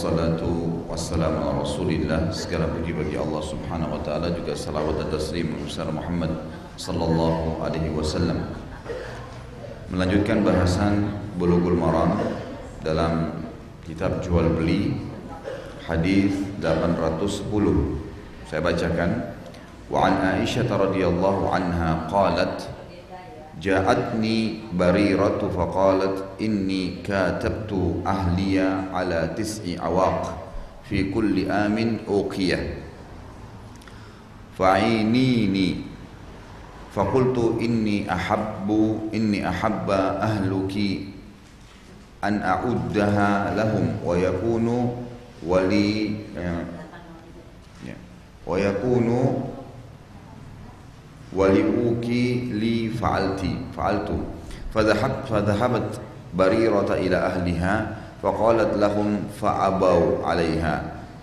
wassalatu wassalamu ala rasulillah. Segala puji bagi Allah subhanahu wa ta'ala, juga salawat dan taslim besar Muhammad sallallahu alaihi wasallam. Melanjutkan bahasan Bulughul Maram dalam kitab jual beli, hadis 810. Saya bacakan. Wa an Aisyah radhiyallahu anha qalat ja'atni bariratu faqalat inni katabtu ahliya ala 9 awaq fi kulli amin uqiyah fa'inini faqultu inni ahabba ahluki an a'uddaha lahum wa yakunu ولأوكي لي فعلت فذهبت بريرة إلى أهلها فقالت لهم فأبوا عليها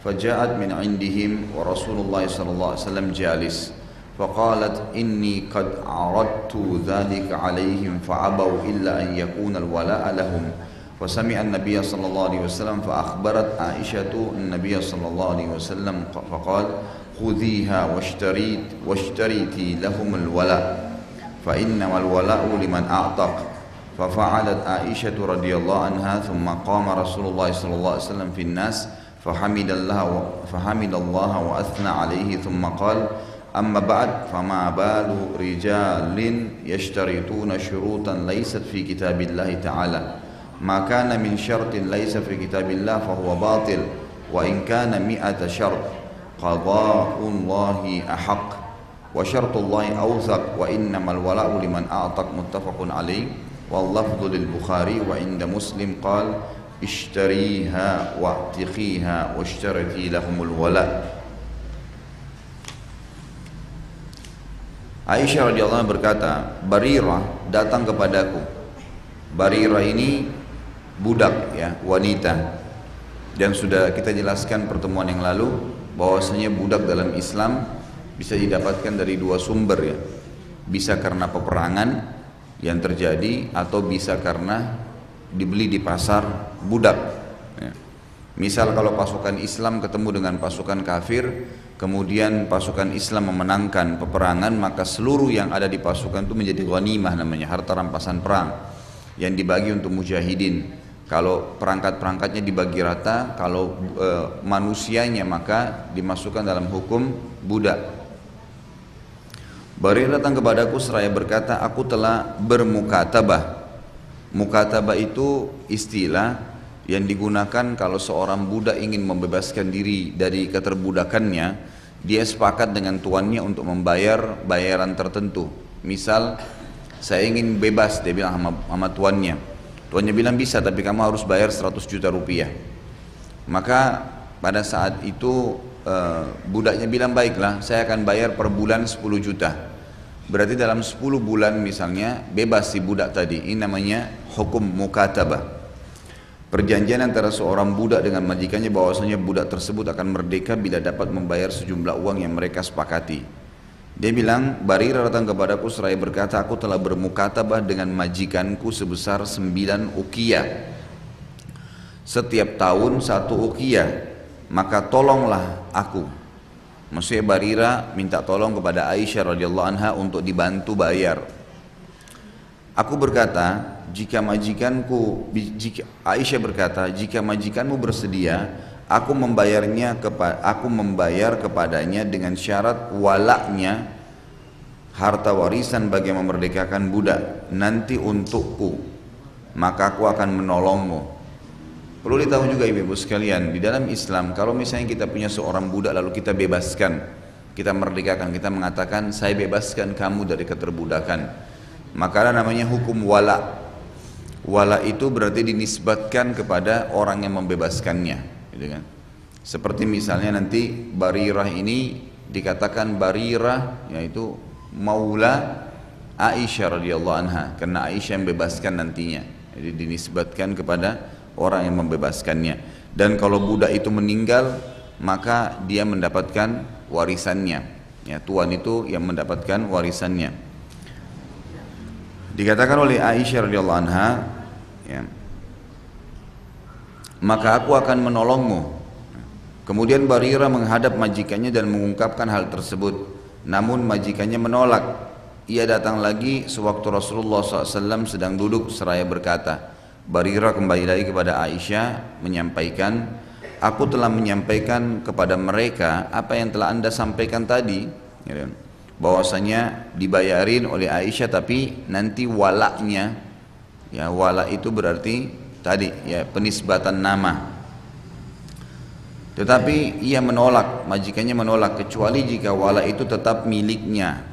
فجاءت من عندهم ورسول الله صلى الله عليه وسلم جالس فقالت إني قد عرضت ذلك عليهم فأبوا إلا أن يكون الولاء لهم فسمع النبي صلى الله عليه وسلم فأخبرت عائشة النبي صلى الله عليه وسلم فقال خذيها واشتريتي لهم الولاء فإنما الولاء لمن أعتق ففعلت عائشة رضي الله عنها ثم قام رسول الله صلى الله عليه وسلم في الناس فحمد الله وأثنى عليه ثم قال أما بعد فما بال رجال يشترطون شروطا ليست في كتاب الله تعالى ما كان من شرط ليس في كتاب الله فهو باطل وإن كان 100 شرط قضاء الله أحق وشرط الله أوثق وإنما الولاء لمن أعتق متفق عليه واللفظ للبخاري وعند مسلم قال اشتريها واعتقيها واشترتي لهم الولاء. Aisyah radhiyallahu anha berkata, Barirah datang kepadaku. Barirah ini budak, ya, wanita. Dan sudah kita jelaskan pertemuan yang lalu bahwasanya budak dalam Islam bisa didapatkan dari 2 sumber, ya. Bisa karena peperangan yang terjadi atau bisa karena dibeli di pasar budak, ya. Misal kalau pasukan Islam ketemu dengan pasukan kafir, kemudian pasukan Islam memenangkan peperangan, maka seluruh yang ada di pasukan itu menjadi ghanimah, namanya harta rampasan perang yang dibagi untuk mujahidin. Kalau perangkat-perangkatnya dibagi rata, kalau manusianya maka dimasukkan dalam hukum budak. Barirah datang kepadaku seraya berkata, aku telah bermukatabah. Mukatabah itu istilah yang digunakan kalau seorang budak ingin membebaskan diri dari keterbudakannya. Dia sepakat dengan tuannya untuk membayar bayaran tertentu. Misal, saya ingin bebas, dia bilang sama tuannya. Tuannya bilang bisa, tapi kamu harus bayar 100 juta rupiah. Maka pada saat itu budaknya bilang, baiklah, saya akan bayar per bulan 10 juta. Berarti dalam 10 bulan misalnya bebas si budak tadi. Ini namanya hukum mukatabah. Perjanjian antara seorang budak dengan majikannya bahwasanya budak tersebut akan merdeka bila dapat membayar sejumlah uang yang mereka sepakati. Dia bilang, Barirah datang kepadaku seraya berkata, aku telah bermukatabah dengan majikanku sebesar 9 uqiyah. Setiap tahun 1 uqiyah, maka tolonglah aku. Maksudnya Barirah minta tolong kepada Aisyah radhiyallahu anha untuk dibantu bayar. Aku berkata, Aisyah berkata, jika majikanmu bersedia, aku membayar kepadanya dengan syarat walaknya, harta warisan bagi memerdekakan budak nanti untukku, maka aku akan menolongmu. Perlu ditahu juga ibu-ibu sekalian, di dalam Islam kalau misalnya kita punya seorang budak lalu kita bebaskan, kita merdekakan, kita mengatakan saya bebaskan kamu dari keterbudakan, maka ada namanya hukum wala. Wala itu berarti dinisbatkan kepada orang yang membebaskannya, gitu kan? Seperti misalnya nanti Barirah ini dikatakan Barirah, yaitu maula Aisyah radhiyallahu anha, karena Aisyah yang bebaskan nantinya, jadi dinisbatkan kepada orang yang membebaskannya. Dan kalau budak itu meninggal, maka dia mendapatkan warisannya, ya, tuan itu yang mendapatkan warisannya. Dikatakan oleh Aisyah radhiyallahu anha, ya, maka aku akan menolongmu. Kemudian Barirah menghadap majikannya dan mengungkapkan hal tersebut, namun majikannya menolak. Ia datang lagi sewaktu Rasulullah SAW sedang duduk seraya berkata, Barirah kembali lagi kepada Aisyah menyampaikan, aku telah menyampaikan kepada mereka apa yang telah anda sampaikan tadi, bahwasanya dibayarin oleh Aisyah tapi nanti walaknya, ya wala itu berarti tadi ya penisbatan nama. Tetapi ia menolak, majikannya menolak kecuali jika wala itu tetap miliknya.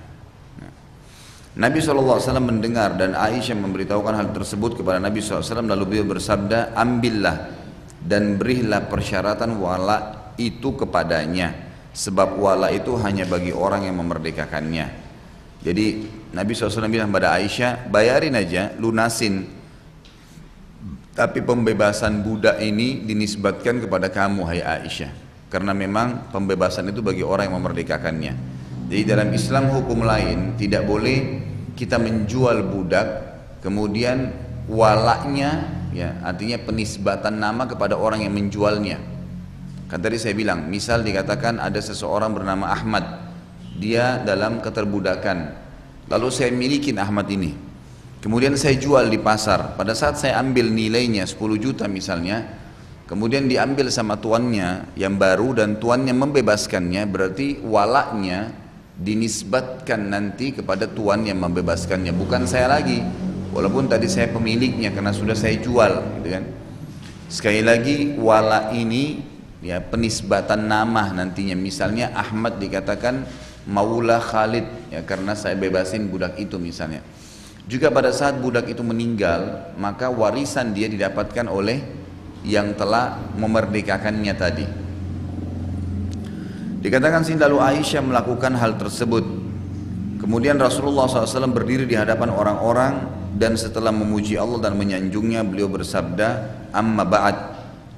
Nabi SAW mendengar dan Aisyah memberitahukan hal tersebut kepada Nabi SAW, lalu beliau bersabda, ambillah dan berilah persyaratan wala itu kepadanya, sebab wala itu hanya bagi orang yang memerdekakannya. Jadi Nabi SAW bilang kepada Aisyah, bayarin aja, lunasin, tapi pembebasan budak ini dinisbatkan kepada kamu hai Aisyah, karena memang pembebasan itu bagi orang yang memerdekakannya. Jadi dalam Islam hukum lain tidak boleh kita menjual budak kemudian walaknya, ya artinya penisbatan nama kepada orang yang menjualnya. Kan tadi saya bilang, misal dikatakan ada seseorang bernama Ahmad, dia dalam keterbudakan, lalu saya milikin Ahmad ini, kemudian saya jual di pasar. Pada saat saya ambil nilainya 10 juta misalnya, kemudian diambil sama tuannya yang baru dan tuannya membebaskannya, berarti walaknya dinisbatkan nanti kepada tuan yang membebaskannya, bukan saya lagi, walaupun tadi saya pemiliknya karena sudah saya jual, gitu kan. Sekali lagi wala ini ya penisbatan nama nantinya, misalnya Ahmad dikatakan Maula Khalid, ya karena saya bebasin budak itu misalnya. Juga pada saat budak itu meninggal, maka warisan dia didapatkan oleh yang telah memerdekakannya tadi. Dikatakan sini lalu Aisyah melakukan hal tersebut. Kemudian Rasulullah SAW berdiri di hadapan orang-orang dan setelah memuji Allah dan menyanjungnya, beliau bersabda, amma ba'd.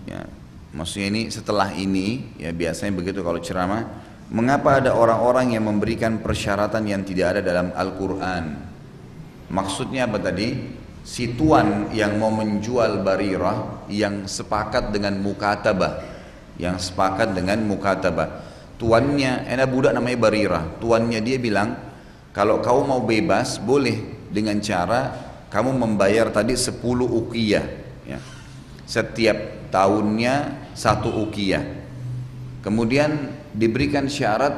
Ya, maksudnya ini setelah ini, ya biasanya begitu kalau ceramah. Mengapa ada orang-orang yang memberikan persyaratan yang tidak ada dalam Al-Quran? Maksudnya apa tadi? Si tuan yang mau menjual Barirah yang sepakat dengan mukatabah, tuannya, ada budak namanya Barirah, tuannya dia bilang, kalau kau mau bebas boleh dengan cara kamu membayar tadi 10 uqiyah, ya. Setiap tahunnya 1 uqiyah. Kemudian diberikan syarat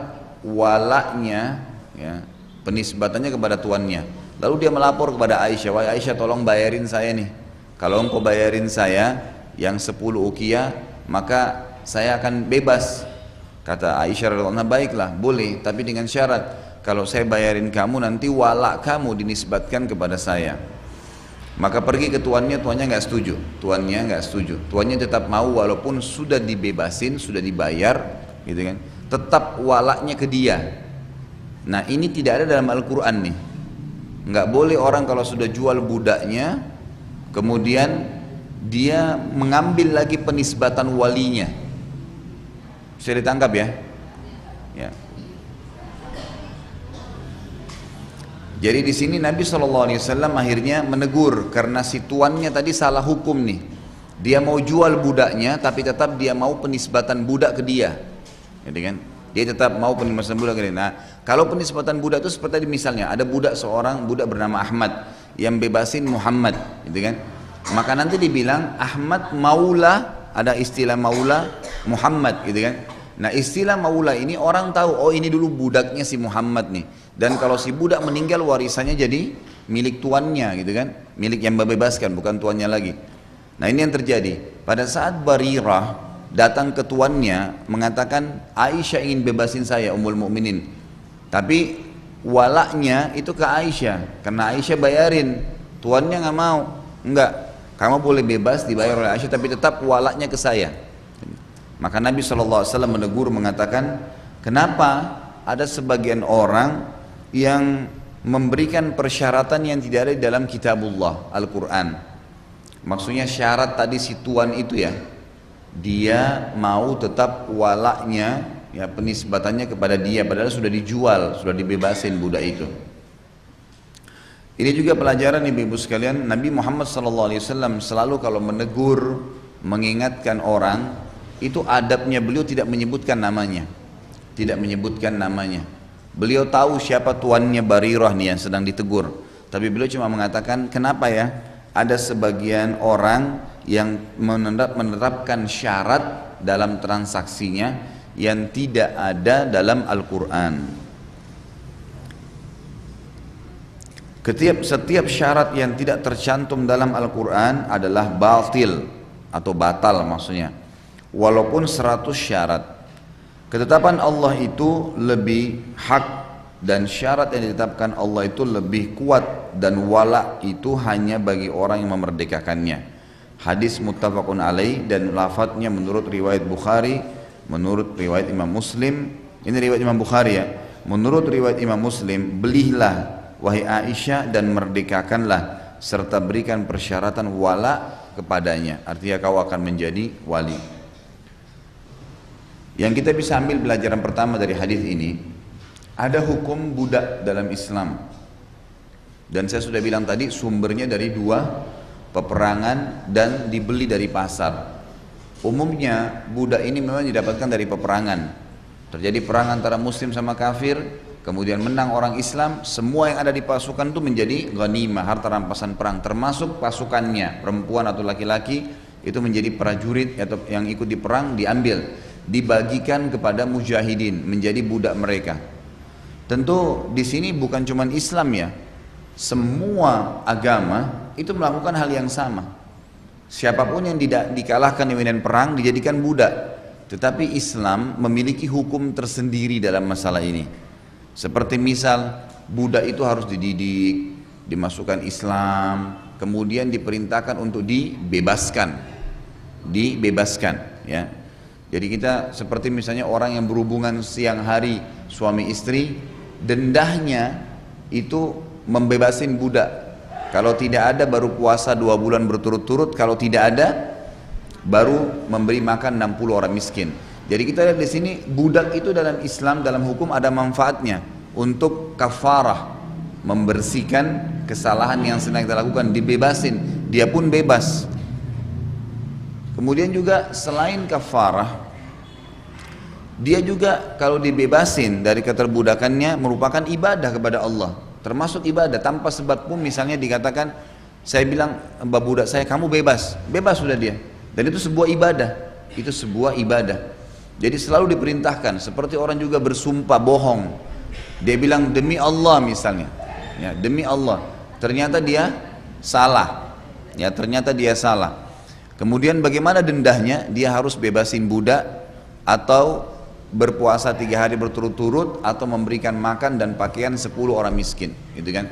walaknya, ya, penisbatannya kepada tuannya. Lalu dia melapor kepada Aisyah, wahai Aisyah tolong bayarin saya nih, kalau engkau bayarin saya yang 10 uqiyah maka saya akan bebas. Kata Aisyah radhiyallahu anha, baiklah boleh, tapi dengan syarat kalau saya bayarin kamu nanti walak kamu dinisbatkan kepada saya. Maka pergi ke tuannya nggak setuju, tuannya tetap mau walaupun sudah dibebasin, sudah dibayar, gitu kan, tetap walaknya ke dia. Nah ini tidak ada dalam Al-Quran nih. Nggak boleh orang kalau sudah jual budaknya kemudian dia mengambil lagi penisbatan walinya. Bisa ditangkap ya? Ya. Jadi di sini Nabi SAW akhirnya menegur karena si tuannya tadi salah hukum nih. Dia mau jual budaknya tapi tetap dia mau penisbatan budak ke dia. Gitu kan? Dia tetap mau penisbatan budak ke dia. Nah, kalau penisbatan budak itu seperti misalnya ada budak bernama Ahmad yang bebasin Muhammad, gitu kan? Maka nanti dibilang Ahmad Maula, ada istilah Maula Muhammad, gitu kan? Nah istilah Maula ini orang tahu, oh ini dulu budaknya si Muhammad nih. Dan kalau si budak meninggal warisannya jadi milik tuannya, gitu kan? Milik yang membebaskan, bukan tuannya lagi. Nah ini yang terjadi. Pada saat Barirah datang ke tuannya mengatakan Aisyah ingin bebasin saya Ummul Mukminin, tapi walaknya itu ke Aisyah karena Aisyah bayarin, tuannya nggak mau, enggak, kamu boleh bebas dibayar oleh Aisyah tapi tetap walaknya ke saya. Maka Nabi SAW menegur mengatakan, kenapa ada sebagian orang yang memberikan persyaratan yang tidak ada di dalam kitabullah Al-Quran. Maksudnya syarat tadi si tuan itu ya, dia mau tetap walaknya, ya penisbatannya kepada dia, padahal sudah dijual, sudah dibebasin budak itu. Ini juga pelajaran ibu-ibu sekalian, Nabi Muhammad SAW selalu kalau menegur mengingatkan orang, itu adabnya beliau tidak menyebutkan namanya. Tidak menyebutkan namanya. Beliau tahu siapa tuannya Barirah nih yang sedang ditegur. Tapi beliau cuma mengatakan, kenapa ya ada sebagian orang yang menerapkan syarat dalam transaksinya yang tidak ada dalam Al-Quran. Setiap syarat yang tidak tercantum dalam Al-Quran adalah batil atau batal maksudnya. Walaupun 100 syarat. Ketetapan Allah itu lebih hak dan syarat yang ditetapkan Allah itu lebih kuat dan wala itu hanya bagi orang yang memerdekakannya. Hadis muttafaqun alaih dan lafadznya menurut riwayat Bukhari, menurut riwayat Imam Muslim. Ini riwayat Imam Bukhari ya. Menurut riwayat Imam Muslim, belilah wahai Aisyah dan merdekakanlah serta berikan persyaratan wala kepadanya. Artinya kau akan menjadi wali. Yang kita bisa ambil pelajaran pertama dari hadis ini, ada hukum budak dalam Islam. Dan saya sudah bilang tadi sumbernya dari 2 peperangan dan dibeli dari pasar. Umumnya budak ini memang didapatkan dari peperangan. Terjadi perang antara muslim sama kafir, kemudian menang orang Islam, semua yang ada di pasukan itu menjadi ghanimah, harta rampasan perang, termasuk pasukannya, perempuan atau laki-laki itu menjadi prajurit atau yang ikut di perang, diambil, dibagikan kepada mujahidin, menjadi budak mereka. Tentu di sini bukan cuma Islam ya, semua agama itu melakukan hal yang sama. Siapapun yang dikalahkan di medan perang dijadikan budak. Tetapi Islam memiliki hukum tersendiri dalam masalah ini. Seperti misal budak itu harus dididik, dimasukkan Islam, kemudian diperintahkan untuk dibebaskan ya. Jadi kita seperti misalnya orang yang berhubungan siang hari suami istri, dendahnya itu membebasin budak. Kalau tidak ada baru puasa 2 bulan berturut-turut, kalau tidak ada baru memberi makan 60 orang miskin. Jadi kita lihat di sini budak itu dalam Islam, dalam hukum ada manfaatnya untuk kafarah, membersihkan kesalahan yang sedang kita lakukan, dibebasin, dia pun bebas. Kemudian juga selain kafarah, dia juga kalau dibebasin dari keterbudakannya merupakan ibadah kepada Allah, termasuk ibadah tanpa sebab pun. Misalnya dikatakan, saya bilang mbak budak saya kamu bebas, bebas sudah dia, dan itu sebuah ibadah, itu sebuah ibadah. Jadi selalu diperintahkan, seperti orang juga bersumpah bohong. Dia bilang demi Allah misalnya, ya, demi Allah. Ternyata dia salah, ya ternyata dia salah. Kemudian bagaimana dendahnya? Dia harus bebasin budak atau berpuasa 3 hari berturut-turut atau memberikan makan dan pakaian 10 orang miskin, gitu kan?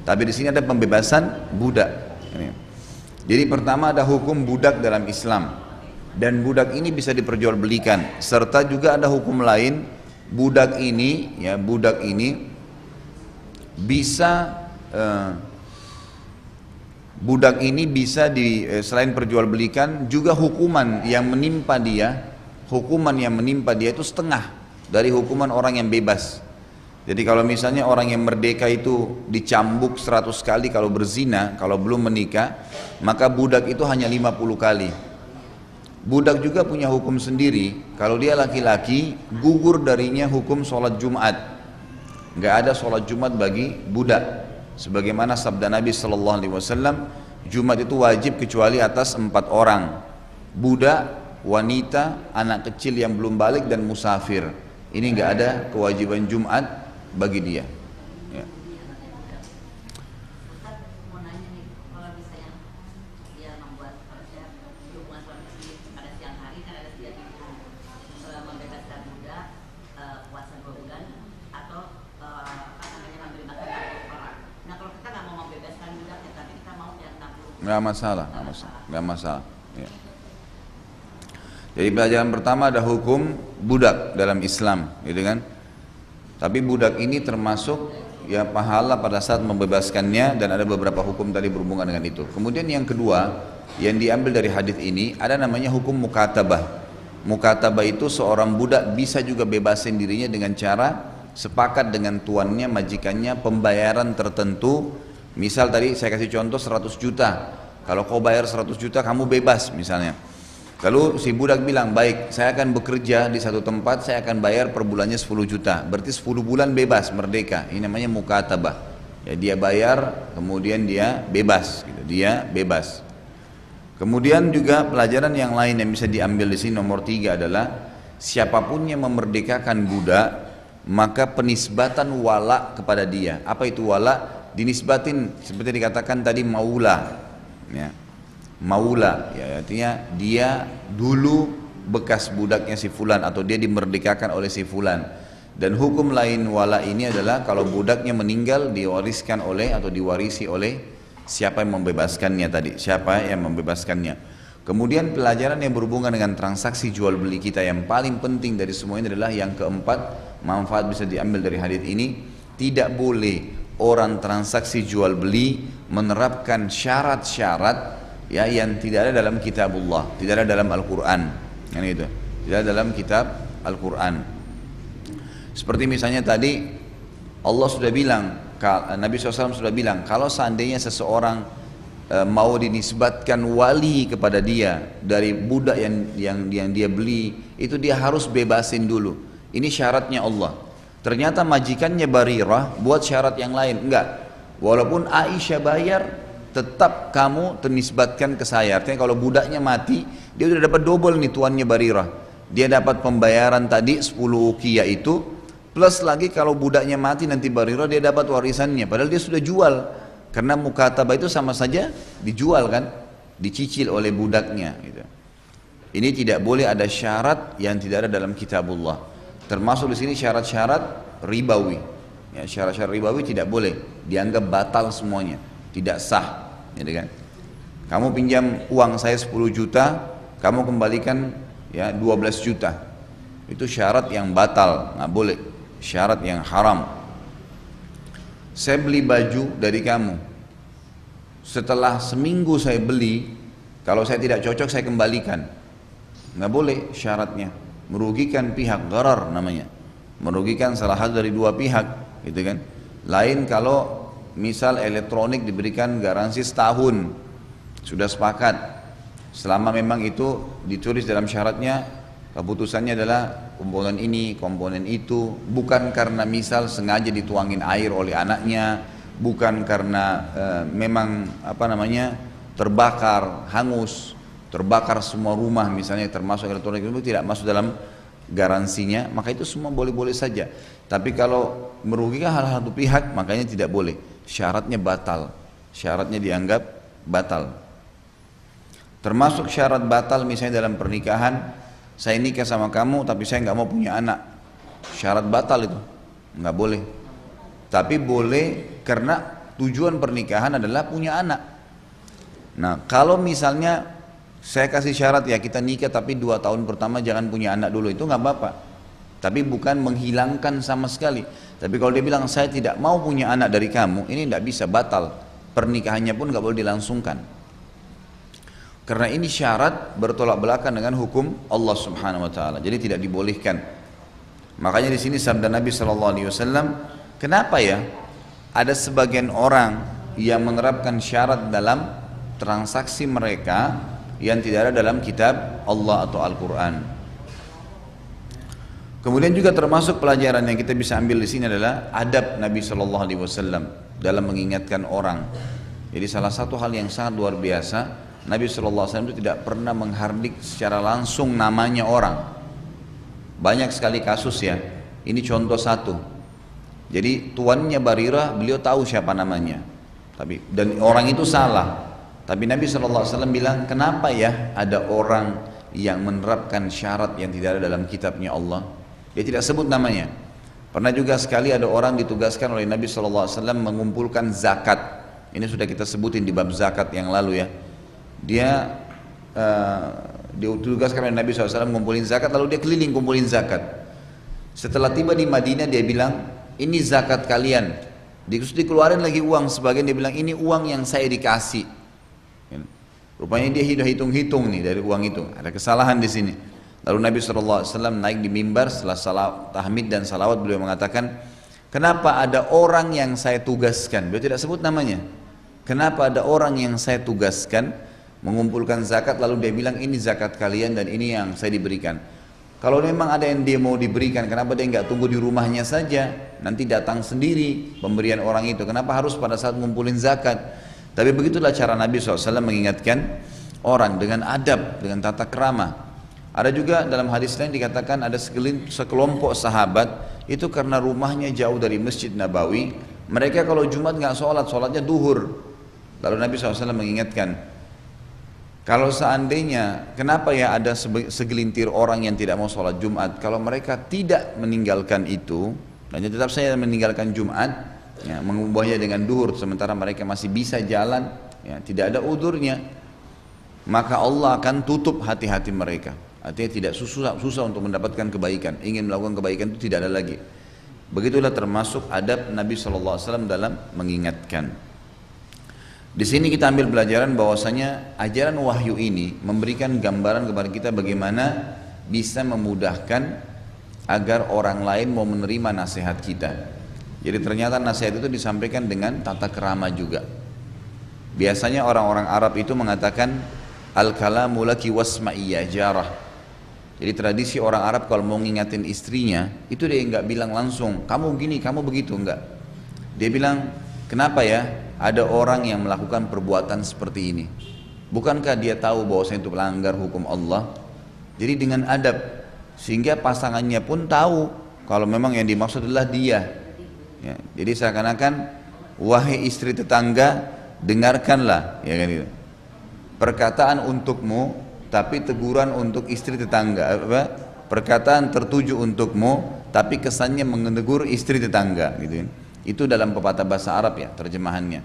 Tapi di sini ada pembebasan budak. Jadi pertama ada hukum budak dalam Islam. Dan budak ini bisa diperjualbelikan, serta juga ada hukum lain, budak ini bisa selain perjualbelikan juga hukuman yang menimpa dia itu setengah dari hukuman orang yang bebas. Jadi kalau misalnya orang yang merdeka itu dicambuk 100 kali kalau berzina, kalau belum menikah, maka budak itu hanya 50 kali. Budak juga punya hukum sendiri. Kalau dia laki-laki, gugur darinya hukum sholat Jumat. Nggak ada sholat Jumat bagi budak. Sebagaimana sabda Nabi SAW, Jumat itu wajib kecuali atas 4 orang. Budak, wanita, anak kecil yang belum balik dan musafir. Ini nggak ada kewajiban Jumat bagi dia. Ya. Nggak masalah. Ya. Jadi pelajaran pertama ada hukum budak dalam Islam, gitu kan? Tapi budak ini termasuk ya pahala pada saat membebaskannya, dan ada beberapa hukum tadi berhubungan dengan itu. Kemudian yang kedua yang diambil dari hadis ini ada namanya hukum mukatabah. Mukatabah itu seorang budak bisa juga bebasin dirinya dengan cara sepakat dengan tuannya, majikannya, pembayaran tertentu. Misal tadi saya kasih contoh 100 juta. Kalau kau bayar 100 juta kamu bebas misalnya. Kalau si budak bilang, baik saya akan bekerja di satu tempat, saya akan bayar per bulannya 10 juta. Berarti 10 bulan bebas, merdeka. Ini namanya mukatabah. Ya, dia bayar, kemudian dia bebas. Gitu. Dia bebas. Kemudian juga pelajaran yang lain yang bisa diambil di sini nomor 3 adalah siapapun yang memerdekakan budak, maka penisbatan wala kepada dia. Apa itu wala? Dinisbatin seperti dikatakan tadi maula. Ya. Maula, ya, artinya dia dulu bekas budaknya si fulan atau dia dimerdekakan oleh si fulan. Dan hukum lain wala ini adalah kalau budaknya meninggal diwariskan oleh atau diwarisi oleh siapa yang membebaskannya tadi, siapa yang membebaskannya. Kemudian pelajaran yang berhubungan dengan transaksi jual beli kita yang paling penting dari semua ini adalah yang keempat, manfaat bisa diambil dari hadis ini, tidak boleh orang transaksi jual beli menerapkan syarat-syarat ya yang tidak ada dalam kitabullah, tidak ada dalam Al-Quran, kan itu, tidak ada dalam kitab Al-Quran. Seperti misalnya tadi Allah sudah bilang, Nabi SAW sudah bilang, kalau seandainya seseorang mau dinisbatkan wali kepada dia dari budak yang dia beli, itu dia harus bebasin dulu. Ini syaratnya Allah. Ternyata majikannya Barirah buat syarat yang lain, enggak. Walaupun Aisyah bayar, tetap kamu ternisbatkan ke saya. Artinya kalau budaknya mati, dia sudah dapat double nih tuannya Barirah. Dia dapat pembayaran tadi 10 uqiyah itu, plus lagi kalau budaknya mati nanti Barirah dia dapat warisannya. Padahal dia sudah jual. Karena mukatabah itu sama saja dijual kan, dicicil oleh budaknya. Gitu. Ini tidak boleh ada syarat yang tidak ada dalam kitabullah. Termasuk di sini syarat-syarat ribawi. Ya, syarat-syarat ribawi tidak boleh, dianggap batal semuanya. Tidak sah, gitu kan? Kamu pinjam uang saya 10 juta, kamu kembalikan ya 12 juta. Itu syarat yang batal, nggak boleh. Syarat yang haram. Saya beli baju dari kamu. Setelah seminggu saya beli, kalau saya tidak cocok saya kembalikan. Nggak boleh syaratnya. Merugikan pihak, gharar namanya. Merugikan salah satu dari dua pihak, gitu kan? Lain kalau misal elektronik diberikan garansi setahun, sudah sepakat, selama memang itu ditulis dalam syaratnya, keputusannya adalah komponen ini, komponen itu, bukan karena misal sengaja dituangin air oleh anaknya, bukan karena memang terbakar, hangus, terbakar semua rumah misalnya termasuk elektronik itu tidak masuk dalam garansinya, maka itu semua boleh-boleh saja. Tapi kalau merugikan hal satu pihak, makanya tidak boleh. Syaratnya batal, syaratnya dianggap batal. Termasuk syarat batal misalnya dalam pernikahan, saya nikah sama kamu tapi saya nggak mau punya anak, syarat batal itu, nggak boleh. Tapi boleh karena tujuan pernikahan adalah punya anak. Nah kalau misalnya saya kasih syarat ya kita nikah tapi 2 tahun pertama jangan punya anak dulu, itu nggak apa-apa. Tapi bukan menghilangkan sama sekali. Tapi kalau dia bilang saya tidak mau punya anak dari kamu, ini tidak bisa, batal. Pernikahannya pun nggak boleh dilangsungkan. Karena ini syarat bertolak belakang dengan hukum Allah Subhanahu Wa Taala. Jadi tidak dibolehkan. Makanya di sini sabda Nabi Sallallahu Alaihi Wasallam, kenapa ya ada sebagian orang yang menerapkan syarat dalam transaksi mereka yang tidak ada dalam kitab Allah atau Al-Quran. Kemudian juga termasuk pelajaran yang kita bisa ambil di sini adalah adab Nabi Shallallahu Alaihi Wasallam dalam mengingatkan orang. Jadi salah satu hal yang sangat luar biasa, Nabi Shallallahu Alaihi Wasallam itu tidak pernah menghardik secara langsung namanya orang. Banyak sekali kasus ya. Ini contoh satu. Jadi tuannya Barirah, beliau tahu siapa namanya. Dan orang itu salah. Tapi Nabi Shallallahu Alaihi Wasallam bilang, kenapa ya ada orang yang menerapkan syarat yang tidak ada dalam kitabnya Allah? Dia tidak sebut namanya. Pernah juga sekali ada orang ditugaskan oleh Nabi SAW mengumpulkan zakat. Ini sudah kita sebutin di bab zakat yang lalu ya. Dia ditugaskan oleh Nabi SAW mengumpulin zakat, lalu dia keliling kumpulin zakat. Setelah tiba di Madinah dia bilang, ini zakat kalian. Terus dikeluarin lagi uang sebagian, dia bilang ini uang yang saya dikasih. Rupanya dia hitung-hitung nih dari uang itu. Ada kesalahan di sini. Lalu Nabi SAW naik di mimbar setelah tahmid dan salawat, beliau mengatakan, kenapa ada orang yang saya tugaskan? Beliau tidak sebut namanya. Kenapa ada orang yang saya tugaskan mengumpulkan zakat lalu dia bilang ini zakat kalian dan ini yang saya diberikan. Kalau memang ada yang dia mau diberikan, kenapa dia nggak tunggu di rumahnya saja, nanti datang sendiri pemberian orang itu, kenapa harus pada saat ngumpulin zakat? Tapi begitulah cara Nabi SAW mengingatkan orang dengan adab, dengan tata krama. Ada juga dalam hadis lain dikatakan ada sekelompok sahabat itu karena rumahnya jauh dari Masjid Nabawi, mereka kalau Jumat nggak sholat, sholatnya duhur. Lalu Nabi SAW mengingatkan, kalau seandainya, kenapa ya ada segelintir orang yang tidak mau sholat Jumat, kalau mereka tidak meninggalkan itu, dan tetap saya meninggalkan Jumat, ya, mengubahnya dengan duhur, sementara mereka masih bisa jalan, ya, tidak ada udurnya, maka Allah akan tutup hati-hati mereka. Artinya tidak susah untuk mendapatkan kebaikan, ingin melakukan kebaikan itu tidak ada lagi. Begitulah termasuk adab Nabi SAW dalam mengingatkan. Di sini kita ambil pelajaran bahwasanya ajaran wahyu ini memberikan gambaran kepada kita bagaimana bisa memudahkan agar orang lain mau menerima nasihat kita. Jadi ternyata nasihat itu disampaikan dengan tata krama juga. Biasanya orang-orang Arab itu mengatakan al-kalamu laki wasma'i ya jarah. Jadi tradisi orang Arab kalau mau ngingatin istrinya itu dia nggak bilang langsung kamu gini, kamu begitu, enggak. Dia bilang kenapa ya? Ada orang yang melakukan perbuatan seperti ini. Bukankah dia tahu bahwasanya itu melanggar hukum Allah? Jadi dengan adab, sehingga pasangannya pun tahu kalau memang yang dimaksud adalah dia. Ya, jadi seakan-akan wahai istri tetangga, dengarkanlah, ya kan itu. Perkataan untukmu, tapi teguran untuk istri tetangga. Perkataan tertuju untukmu, tapi kesannya menegur istri tetangga, gitu. Itu dalam pepatah bahasa Arab ya terjemahannya.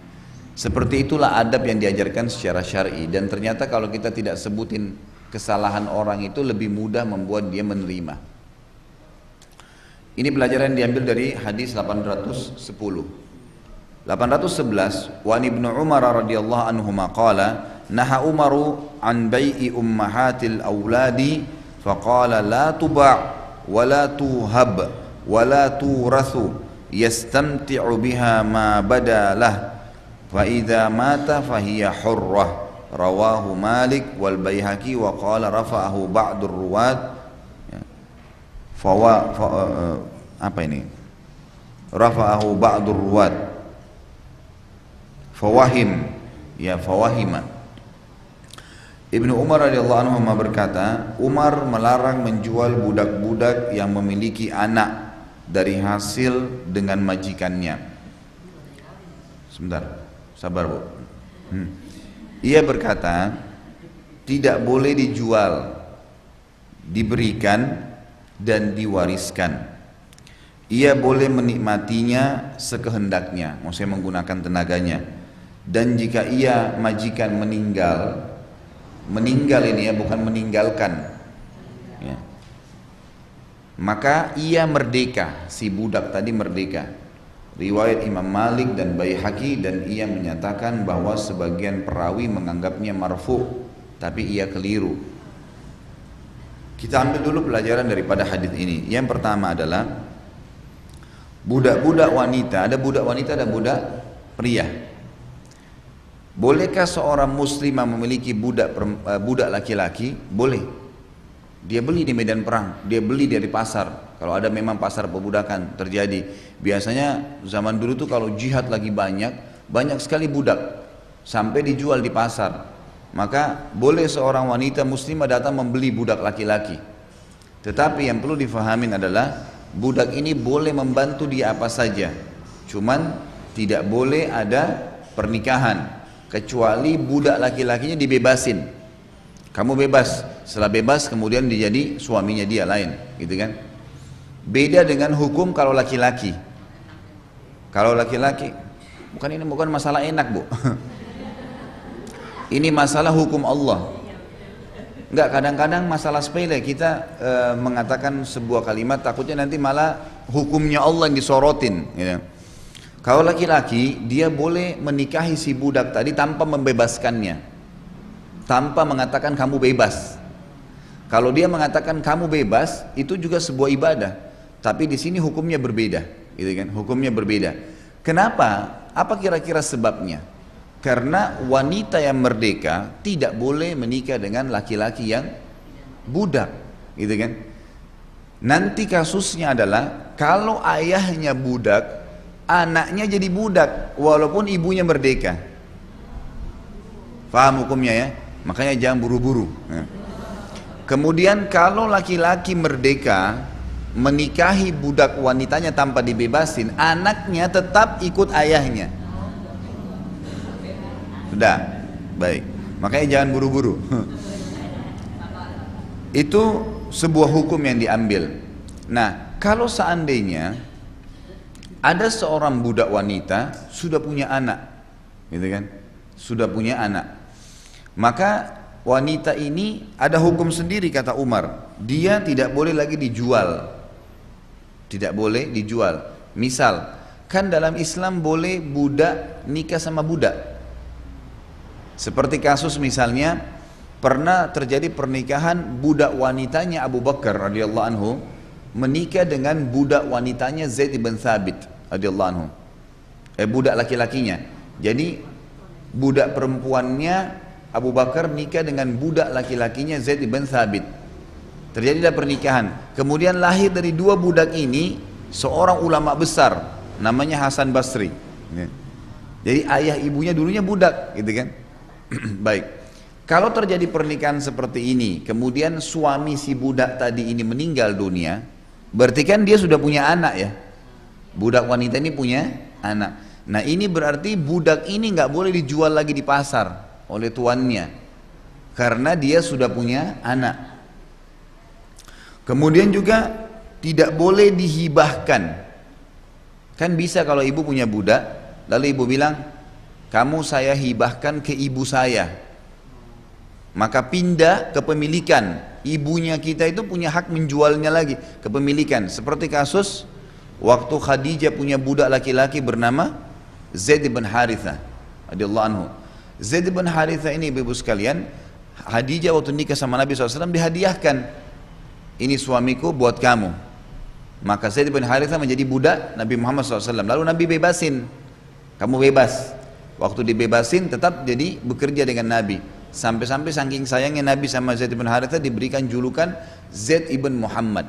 Seperti itulah adab yang diajarkan secara syar'i, dan ternyata kalau kita tidak sebutin kesalahan orang itu lebih mudah membuat dia menerima. Ini pelajaran yang diambil dari hadis 810. 811, wa Ibnu Umar radhiyallahu anhuma qala naha Umaru an bai'i ummahatil auladi faqala la tuba' wa la tuhab wa la turathu yastamti'u biha ma badalah fa idza mata fahiya hurrah rawahu Malik wal Baihaqi wa qala rafa'ahu ba'dur ruwat apa ini rafa'ahu ba'dur ruwat fawahim ya fawahima. Ibnu Umar radhiyallahu anhu berkata, Umar melarang menjual budak-budak yang memiliki anak dari hasil dengan majikannya. Sebentar, sabar Bu. Ia berkata, tidak boleh dijual, diberikan dan diwariskan. Ia boleh menikmatinya sekehendaknya, maksudnya menggunakan tenaganya. Dan jika ia majikan meninggal ini ya, bukan meninggalkan ya, maka ia merdeka, si budak tadi merdeka. Riwayat Imam Malik dan Baihaqi, dan ia menyatakan bahwa sebagian perawi menganggapnya marfu, tapi ia keliru. Kita ambil dulu pelajaran daripada hadis ini. Yang pertama adalah budak-budak wanita, ada budak wanita dan budak pria. Bolehkah seorang muslimah memiliki budak laki-laki? Boleh. Dia beli di medan perang, dia beli dari pasar. Kalau ada memang pasar perbudakan terjadi. Biasanya zaman dulu tuh kalau jihad lagi banyak sekali budak sampai dijual di pasar. Maka boleh seorang wanita muslimah datang membeli budak laki-laki. Tetapi yang perlu difahamin adalah budak ini boleh membantu dia apa saja. Cuman tidak boleh ada pernikahan. Kecuali budak laki-lakinya dibebasin, kamu bebas, setelah bebas kemudian dia jadi suaminya dia lain, gitu kan? Beda dengan hukum kalau laki-laki. Kalau laki-laki, bukan masalah enak Bu. Ini masalah hukum Allah. Enggak, kadang-kadang masalah sepele kita mengatakan sebuah kalimat takutnya nanti malah hukumnya Allah yang disorotin, gitu. Kalau laki-laki, dia boleh menikahi si budak tadi tanpa membebaskannya, tanpa mengatakan kamu bebas. Kalau dia mengatakan kamu bebas, itu juga sebuah ibadah. Tapi di sini hukumnya berbeda, gitu kan? Hukumnya berbeda. Kenapa? Apa kira-kira sebabnya? Karena wanita yang merdeka tidak boleh menikah dengan laki-laki yang budak, gitu kan? Nanti kasusnya adalah kalau ayahnya budak, anaknya jadi budak walaupun ibunya merdeka. Paham hukumnya ya? Makanya jangan buru-buru. Kemudian kalau laki-laki merdeka menikahi budak wanitanya tanpa dibebasin, anaknya tetap ikut ayahnya. Sudah, baik. Makanya jangan buru-buru. Itu sebuah hukum yang diambil. Nah, kalau seandainya ada seorang budak wanita sudah punya anak, gitu kan? Sudah punya anak. Maka wanita ini ada hukum sendiri kata Umar. Dia tidak boleh lagi dijual. Tidak boleh dijual. Misal, kan dalam Islam boleh budak nikah sama budak. Seperti kasus misalnya pernah terjadi pernikahan budak wanitanya Abu Bakar radhiyallahu anhu menikah dengan budak wanitanya Zaid bin Thabit radhiyallahu anhu. Budak laki-lakinya. Jadi budak perempuannya Abu Bakar nikah dengan budak laki-lakinya Zaid bin Thabit. Terjadilah pernikahan. Kemudian lahir dari dua budak ini seorang ulama besar namanya Hasan Basri. Jadi ayah ibunya dulunya budak, gitu kan? Baik. Kalau terjadi pernikahan seperti ini, kemudian suami si budak tadi ini meninggal dunia, berarti kan dia sudah punya anak ya. Budak wanita ini punya anak. Nah ini berarti budak ini nggak boleh dijual lagi di pasar oleh tuannya, karena dia sudah punya anak. Kemudian juga tidak boleh dihibahkan. Kan bisa kalau ibu punya budak, lalu ibu bilang, kamu saya hibahkan ke ibu saya. Maka pindah kepemilikan. Ibunya kita itu punya hak menjualnya lagi, kepemilikan. Seperti kasus waktu Khadijah punya budak laki-laki bernama Zaid bin Harithah radhiyallahu anhu. Zaid bin Harithah ini ibu-ibu sekalian, Khadijah waktu nikah sama Nabi SAW dihadiahkan, ini suamiku buat kamu. Maka Zaid bin Harithah menjadi budak Nabi Muhammad SAW. Lalu Nabi bebasin, kamu bebas. Waktu dibebasin tetap jadi bekerja dengan Nabi. Sampai-sampai saking sayangnya Nabi sama Zaid bin Harithah diberikan julukan Zaid ibn Muhammad.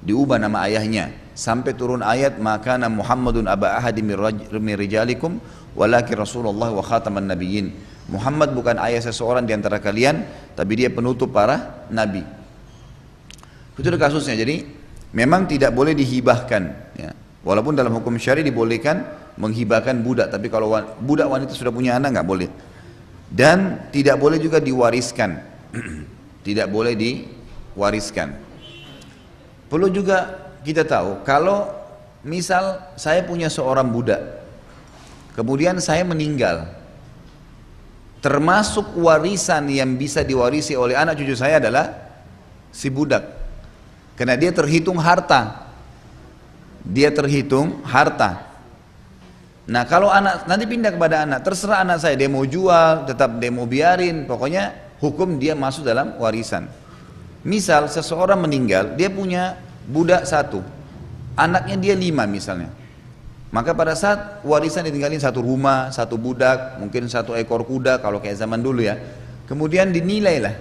Diubah nama ayahnya. Sampai turun ayat, maka Muhammadun aba ahadi min rijalikum walakin Rasulullah wa khataman nabiyyin. Muhammad bukan ayah seseorang di antara kalian, tapi dia penutup para nabi. Itu kasusnya. Jadi memang tidak boleh dihibahkan ya. Walaupun dalam hukum syari dibolehkan menghibahkan budak, tapi kalau budak wanita sudah punya anak nggak boleh. Dan tidak boleh juga diwariskan. Tidak boleh diwariskan. Perlu juga kita tahu, kalau misal saya punya seorang budak, kemudian saya meninggal, termasuk warisan yang bisa diwarisi oleh anak cucu saya adalah si budak, karena dia terhitung harta. Dia terhitung harta. Nah kalau anak nanti pindah kepada anak, terserah anak saya, dia mau jual, tetap dia mau biarin, pokoknya hukum dia masuk dalam warisan. Misal seseorang meninggal, dia punya budak satu, anaknya dia 5 misalnya. Maka pada saat warisan ditinggalin satu rumah, satu budak, mungkin 1 ekor kuda kalau kayak zaman dulu ya. Kemudian dinilai lah,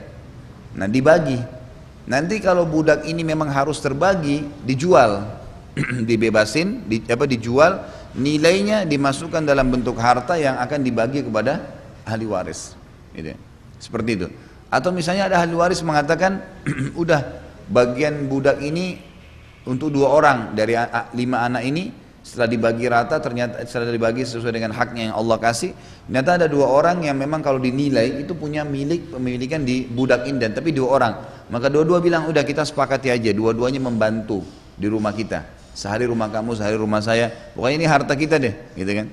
nah dibagi. Nanti kalau budak ini memang harus terbagi, dijual. Dibebasin, dijual, nilainya dimasukkan dalam bentuk harta yang akan dibagi kepada ahli waris, gitu. Seperti itu. Atau misalnya ada ahli waris mengatakan, udah bagian budak ini untuk 2 orang dari 5 anak ini, setelah dibagi rata, ternyata setelah dibagi sesuai dengan haknya yang Allah kasih, ternyata ada 2 orang yang memang kalau dinilai itu punya pemilikan di budak ini, dan tapi 2 orang. Maka dua-dua bilang, udah kita sepakati aja, dua-duanya membantu di rumah kita. Sehari rumah kamu, sehari rumah saya, pokoknya ini harta kita deh, gitu kan.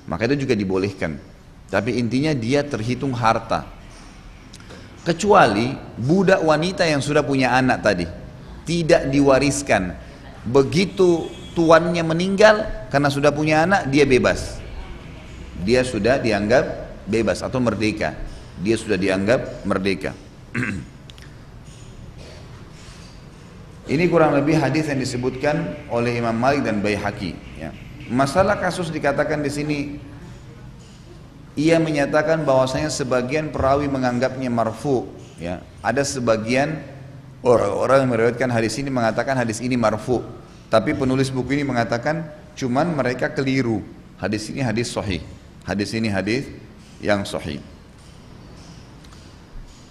Maka itu juga dibolehkan. Tapi intinya dia terhitung harta. Kecuali budak wanita yang sudah punya anak tadi, tidak diwariskan. Begitu tuannya meninggal, karena sudah punya anak, dia bebas. Dia sudah dianggap bebas atau merdeka. Dia sudah dianggap merdeka. Ini kurang lebih hadis yang disebutkan oleh Imam Malik dan Baihaqi. Ya. Masalah kasus dikatakan di sini ia menyatakan bahwasanya sebagian perawi menganggapnya marfu, ya. Ada sebagian orang-orang yang meriwayatkan hadis ini mengatakan hadis ini marfu, tapi penulis buku ini mengatakan cuman mereka keliru. Hadis ini hadis sahih. Hadis ini hadis yang sahih.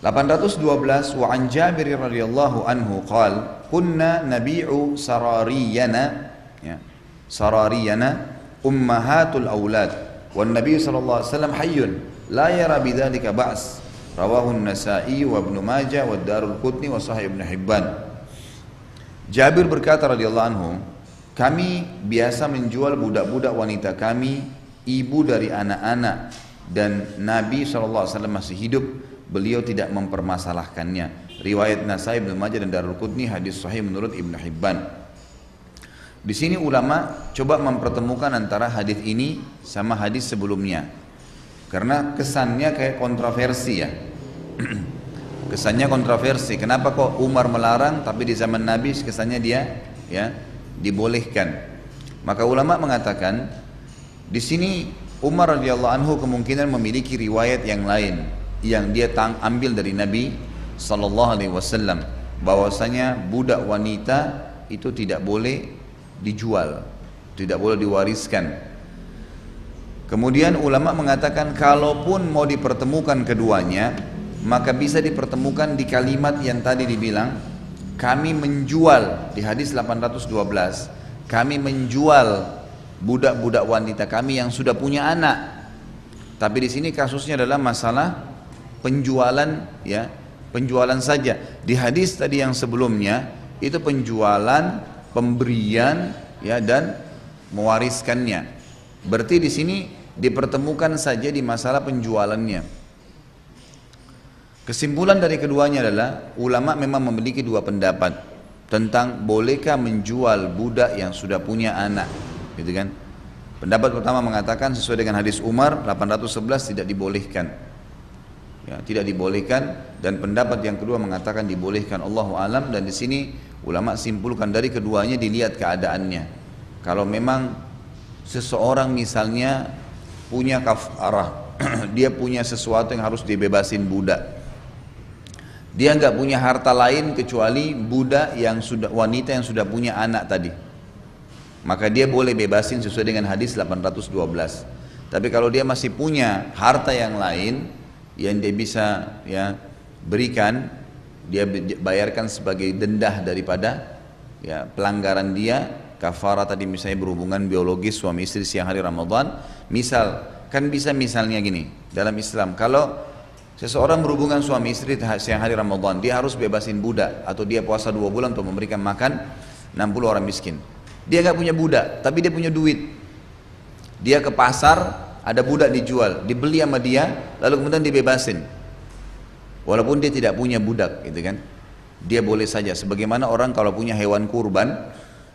812 wa an Jabir radhiyallahu anhu qala kunna nabi'u sarariyana, ya, sarariyana ummahatul aulad wan nabiy sallallahu alaihi wasallam hayyun la yara bidzalika ba's, rawahu an-Nasa'i wa Ibnu Majah wa Darul-Qutni wa Sahih Ibnu Hibban. Jabir berkata radhiyallahu anhu, kami biasa menjual budak-budak wanita kami, ibu dari anak-anak, dan Nabi SAW masih hidup, beliau tidak mempermasalahkannya. Riwayat Nasai, Ibnu Majah dan Darul-Qutni, hadis sahih menurut Ibnu Hibban. Di sini ulama coba mempertemukan antara hadis ini sama hadis sebelumnya, karena kesannya kayak kontroversi, ya. Kesannya kontroversi. Kenapa kok Umar melarang, tapi di zaman Nabi kesannya dia, ya, dibolehkan. Maka ulama mengatakan di sini Umar radhiyallahu anhu kemungkinan memiliki riwayat yang lain yang dia ambil dari Nabi sallallahu alaihi wasallam, bahwasanya budak wanita itu tidak boleh dijual, tidak boleh diwariskan. Kemudian ulama mengatakan kalaupun mau dipertemukan keduanya, maka bisa dipertemukan di kalimat yang tadi dibilang, kami menjual, di hadis 812, kami menjual budak-budak wanita kami yang sudah punya anak. Tapi di sini kasusnya adalah masalah penjualan, ya, penjualan saja. Di hadis tadi yang sebelumnya itu penjualan, pemberian, ya, dan mewariskannya. Berarti di sini dipertemukan saja di masalah penjualannya. Kesimpulan dari keduanya adalah ulama memang memiliki dua pendapat tentang bolehkah menjual budak yang sudah punya anak, gitu kan. Pendapat pertama mengatakan sesuai dengan hadis Umar 811 tidak dibolehkan, ya, tidak dibolehkan, dan pendapat yang kedua mengatakan dibolehkan. Allahu alam. Dan di sini ulama simpulkan dari keduanya dilihat keadaannya. Kalau memang seseorang misalnya punya kafarah, dia punya sesuatu yang harus dibebasin budak, dia nggak punya harta lain kecuali budak yang sudah, wanita yang sudah punya anak tadi, maka dia boleh bebasin sesuai dengan hadis 812. Tapi kalau dia masih punya harta yang lain yang dia bisa, ya, berikan, dia bayarkan sebagai denda daripada, ya, pelanggaran dia, kafarah tadi misalnya berhubungan biologis suami istri siang hari Ramadan. Misal, kan bisa misalnya gini, dalam Islam kalau seseorang berhubungan suami istri siang hari Ramadan, dia harus bebasin budak, atau dia puasa 2 bulan untuk memberikan makan 60 orang miskin. Dia nggak punya budak, tapi dia punya duit. Dia ke pasar, ada budak dijual, dibeli sama dia, lalu kemudian dibebasin. Walaupun dia tidak punya budak, gitu kan. Dia boleh saja, sebagaimana orang kalau punya hewan kurban,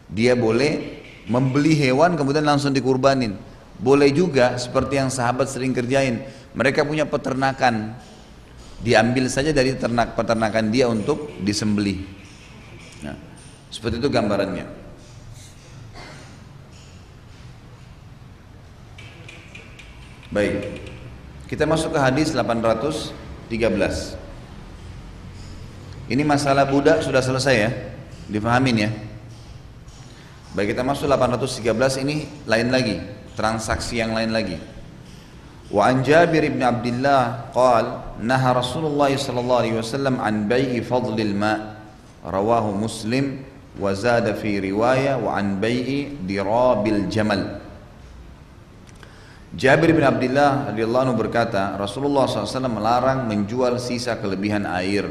dia boleh membeli hewan kemudian langsung dikurbanin. Boleh juga seperti yang sahabat sering kerjain, mereka punya peternakan, diambil saja dari peternakan dia untuk disembelih. Nah, seperti itu gambarannya. Baik, kita masuk ke hadis 813. Ini masalah budak sudah selesai, ya, difahamin, ya. Baik, kita masuk 813, ini lain lagi, transaksi yang lain lagi. Wa an Jabir bin Abdullah qala naha Rasulullah sallallahu alaihi wasallam an bai'i fadlil ma', rawahu Muslim wa zada fi riwayah wa an bai'i dirabil jamal. Jabir bin Abdullah radhiyallahu anhu berkata, Rasulullah SAW melarang menjual sisa kelebihan air.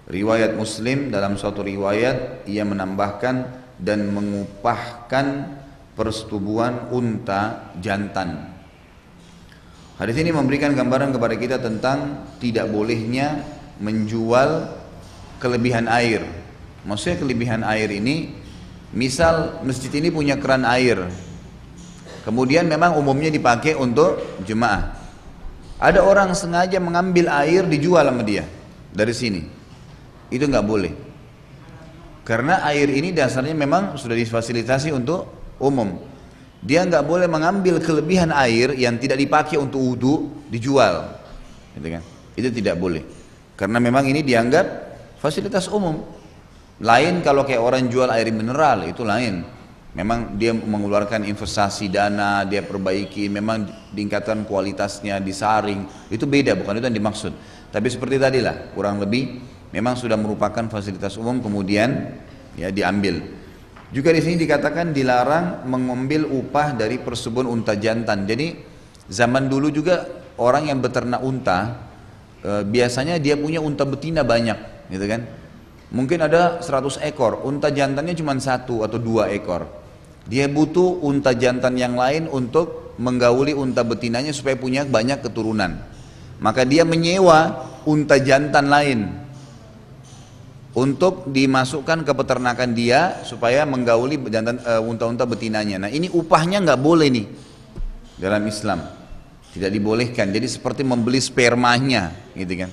Riwayat Muslim, dalam suatu riwayat ia menambahkan dan mengupahkan persetubuhan unta jantan. Hadis ini memberikan gambaran kepada kita tentang tidak bolehnya menjual kelebihan air. Maksudnya kelebihan air ini, misal masjid ini punya keran air, kemudian memang umumnya dipakai untuk jemaah. Ada orang sengaja mengambil air dijual sama dia dari sini, itu nggak boleh. Karena air ini dasarnya memang sudah difasilitasi untuk umum. dia nggak boleh mengambil kelebihan air yang tidak dipakai untuk wudhu dijual, gitu kan? Itu tidak boleh, karena memang ini dianggap fasilitas umum. Lain kalau kayak orang jual air mineral, itu lain. Memang dia mengeluarkan investasi dana, dia perbaiki, memang ditingkatkan kualitasnya, disaring, itu beda, bukan itu yang dimaksud. Tapi seperti tadilah, kurang lebih memang sudah merupakan fasilitas umum kemudian ya diambil. Juga di sini dikatakan dilarang mengambil upah dari persebuan unta jantan. Jadi zaman dulu juga orang yang beternak unta biasanya dia punya unta betina banyak, gitu kan? Mungkin ada 100 ekor, unta jantannya cuma 1 atau 2 ekor. Dia butuh unta jantan yang lain untuk menggauli unta betinanya supaya punya banyak keturunan. Maka dia menyewa unta jantan lain untuk dimasukkan ke peternakan dia supaya menggauli unta-unta betinanya. Nah ini upahnya nggak boleh nih dalam Islam, tidak dibolehkan. Jadi seperti membeli spermanya, gitu kan?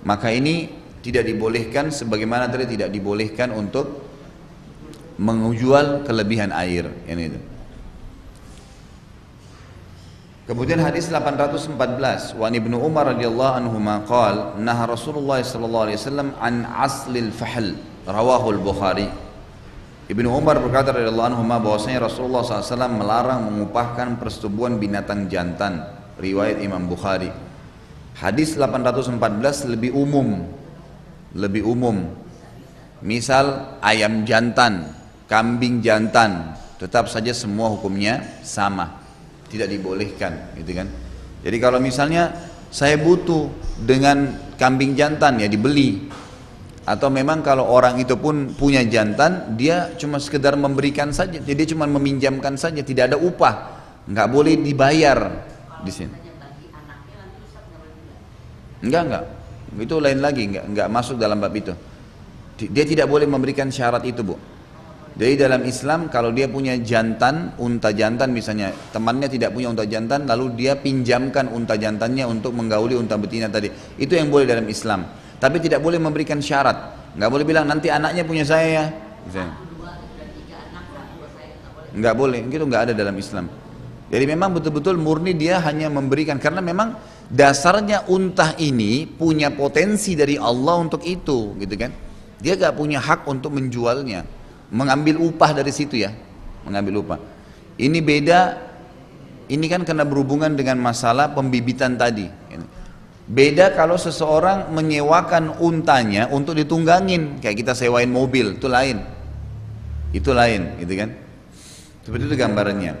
Maka ini tidak dibolehkan, sebagaimana tadi tidak dibolehkan untuk menjual kelebihan air. Ini itu. Kemudian hadis 814, wa Ibnu Umar radhiyallahu anhu qala naha Rasulullah sallallahu alaihi wasallam an aslil fahl, rawahu al-Bukhari. Ibnu Umar berkata radhiyallahu anhu bahwasanya Rasulullah SAW melarang mengupahkan persetubuhan binatang jantan, riwayat Imam Bukhari. Hadis 814 lebih umum. Lebih umum. Misal ayam jantan, kambing jantan, tetap saja semua hukumnya sama. Tidak dibolehkan, gitu kan? Jadi kalau misalnya saya butuh dengan kambing jantan, ya dibeli. Atau memang kalau orang itu pun punya jantan, dia cuma sekedar memberikan saja, jadi cuma meminjamkan saja, tidak ada upah, nggak boleh dibayar di sini. Enggak, itu lain lagi, enggak masuk dalam bab itu. Dia tidak boleh memberikan syarat itu, Bu. Jadi dalam Islam kalau dia punya jantan, unta jantan misalnya, temannya tidak punya unta jantan, lalu dia pinjamkan unta jantannya untuk menggauli unta betina tadi, itu yang boleh dalam Islam. Tapi tidak boleh memberikan syarat, nggak boleh bilang nanti anaknya punya saya ya, misalnya. Nggak boleh, gitu nggak ada dalam Islam. Jadi memang betul-betul murni dia hanya memberikan, karena memang dasarnya unta ini punya potensi dari Allah untuk itu, gitu kan? Dia nggak punya hak untuk menjualnya. Mengambil upah dari situ ya, mengambil upah. Ini beda, ini kan karena berhubungan dengan masalah pembibitan tadi. Beda kalau seseorang menyewakan untanya untuk ditunggangin, kayak kita sewain mobil, itu lain. Itu lain, gitu kan? Seperti itu gambarannya.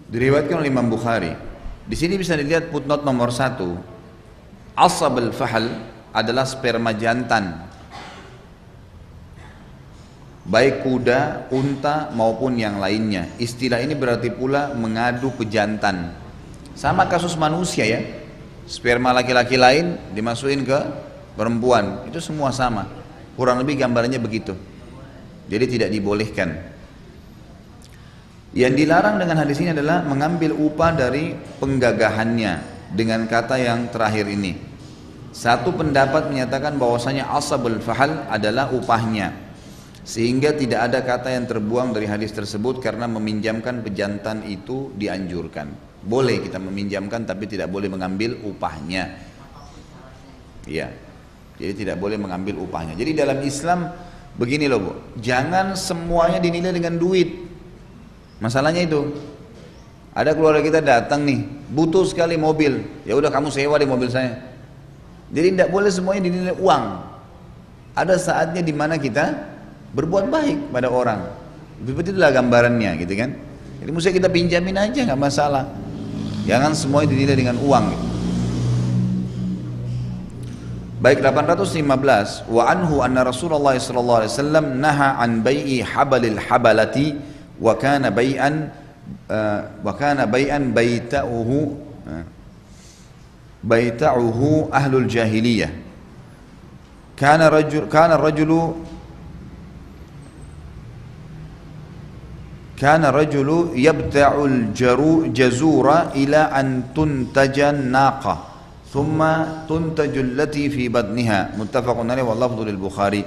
Diriwayatkan oleh Imam Bukhari. Di sini bisa dilihat footnote nomor 1. Asab al-fahl adalah sperma jantan. Baik kuda, unta maupun yang lainnya. Istilah ini berarti pula mengadu ke jantan. Sama kasus manusia ya. Sperma laki-laki lain dimasukin ke perempuan. Itu semua sama. Kurang lebih gambarannya begitu. Jadi tidak dibolehkan. Yang dilarang dengan hadis ini adalah mengambil upah dari penggagahannya dengan kata yang terakhir ini. Satu pendapat menyatakan bahwasanya asabul fahl adalah upahnya. Sehingga tidak ada kata yang terbuang dari hadis tersebut karena meminjamkan pejantan itu dianjurkan. Boleh kita meminjamkan tapi tidak boleh mengambil upahnya. Iya. Jadi tidak boleh mengambil upahnya. Jadi dalam Islam begini loh Bu, jangan semuanya dinilai dengan duit. Masalahnya itu. Ada keluarga kita datang nih, butuh sekali mobil. Ya udah kamu sewa di mobil saya. Jadi tidak boleh semuanya dinilai uang. Ada saatnya di mana kita berbuat baik pada orang. Seperti itulah gambarannya, gitu kan? Jadi mesti kita pinjamin aja, nggak masalah. Jangan semuanya dinilai dengan uang. Gitu. Baik 815. Wa anhu anna Rasulullah sallallahu alaihi wasallam naha an bai'i habalil habalati wa kana bai'an baita'uhu ahlul jahiliyah. Kana rajulu Kana rajulu yabta'ul jazura ila an tuntajan naqa thumma tuntajul lati fi badniha, muttafaqun alaihi wa lafdhu lil Bukhari.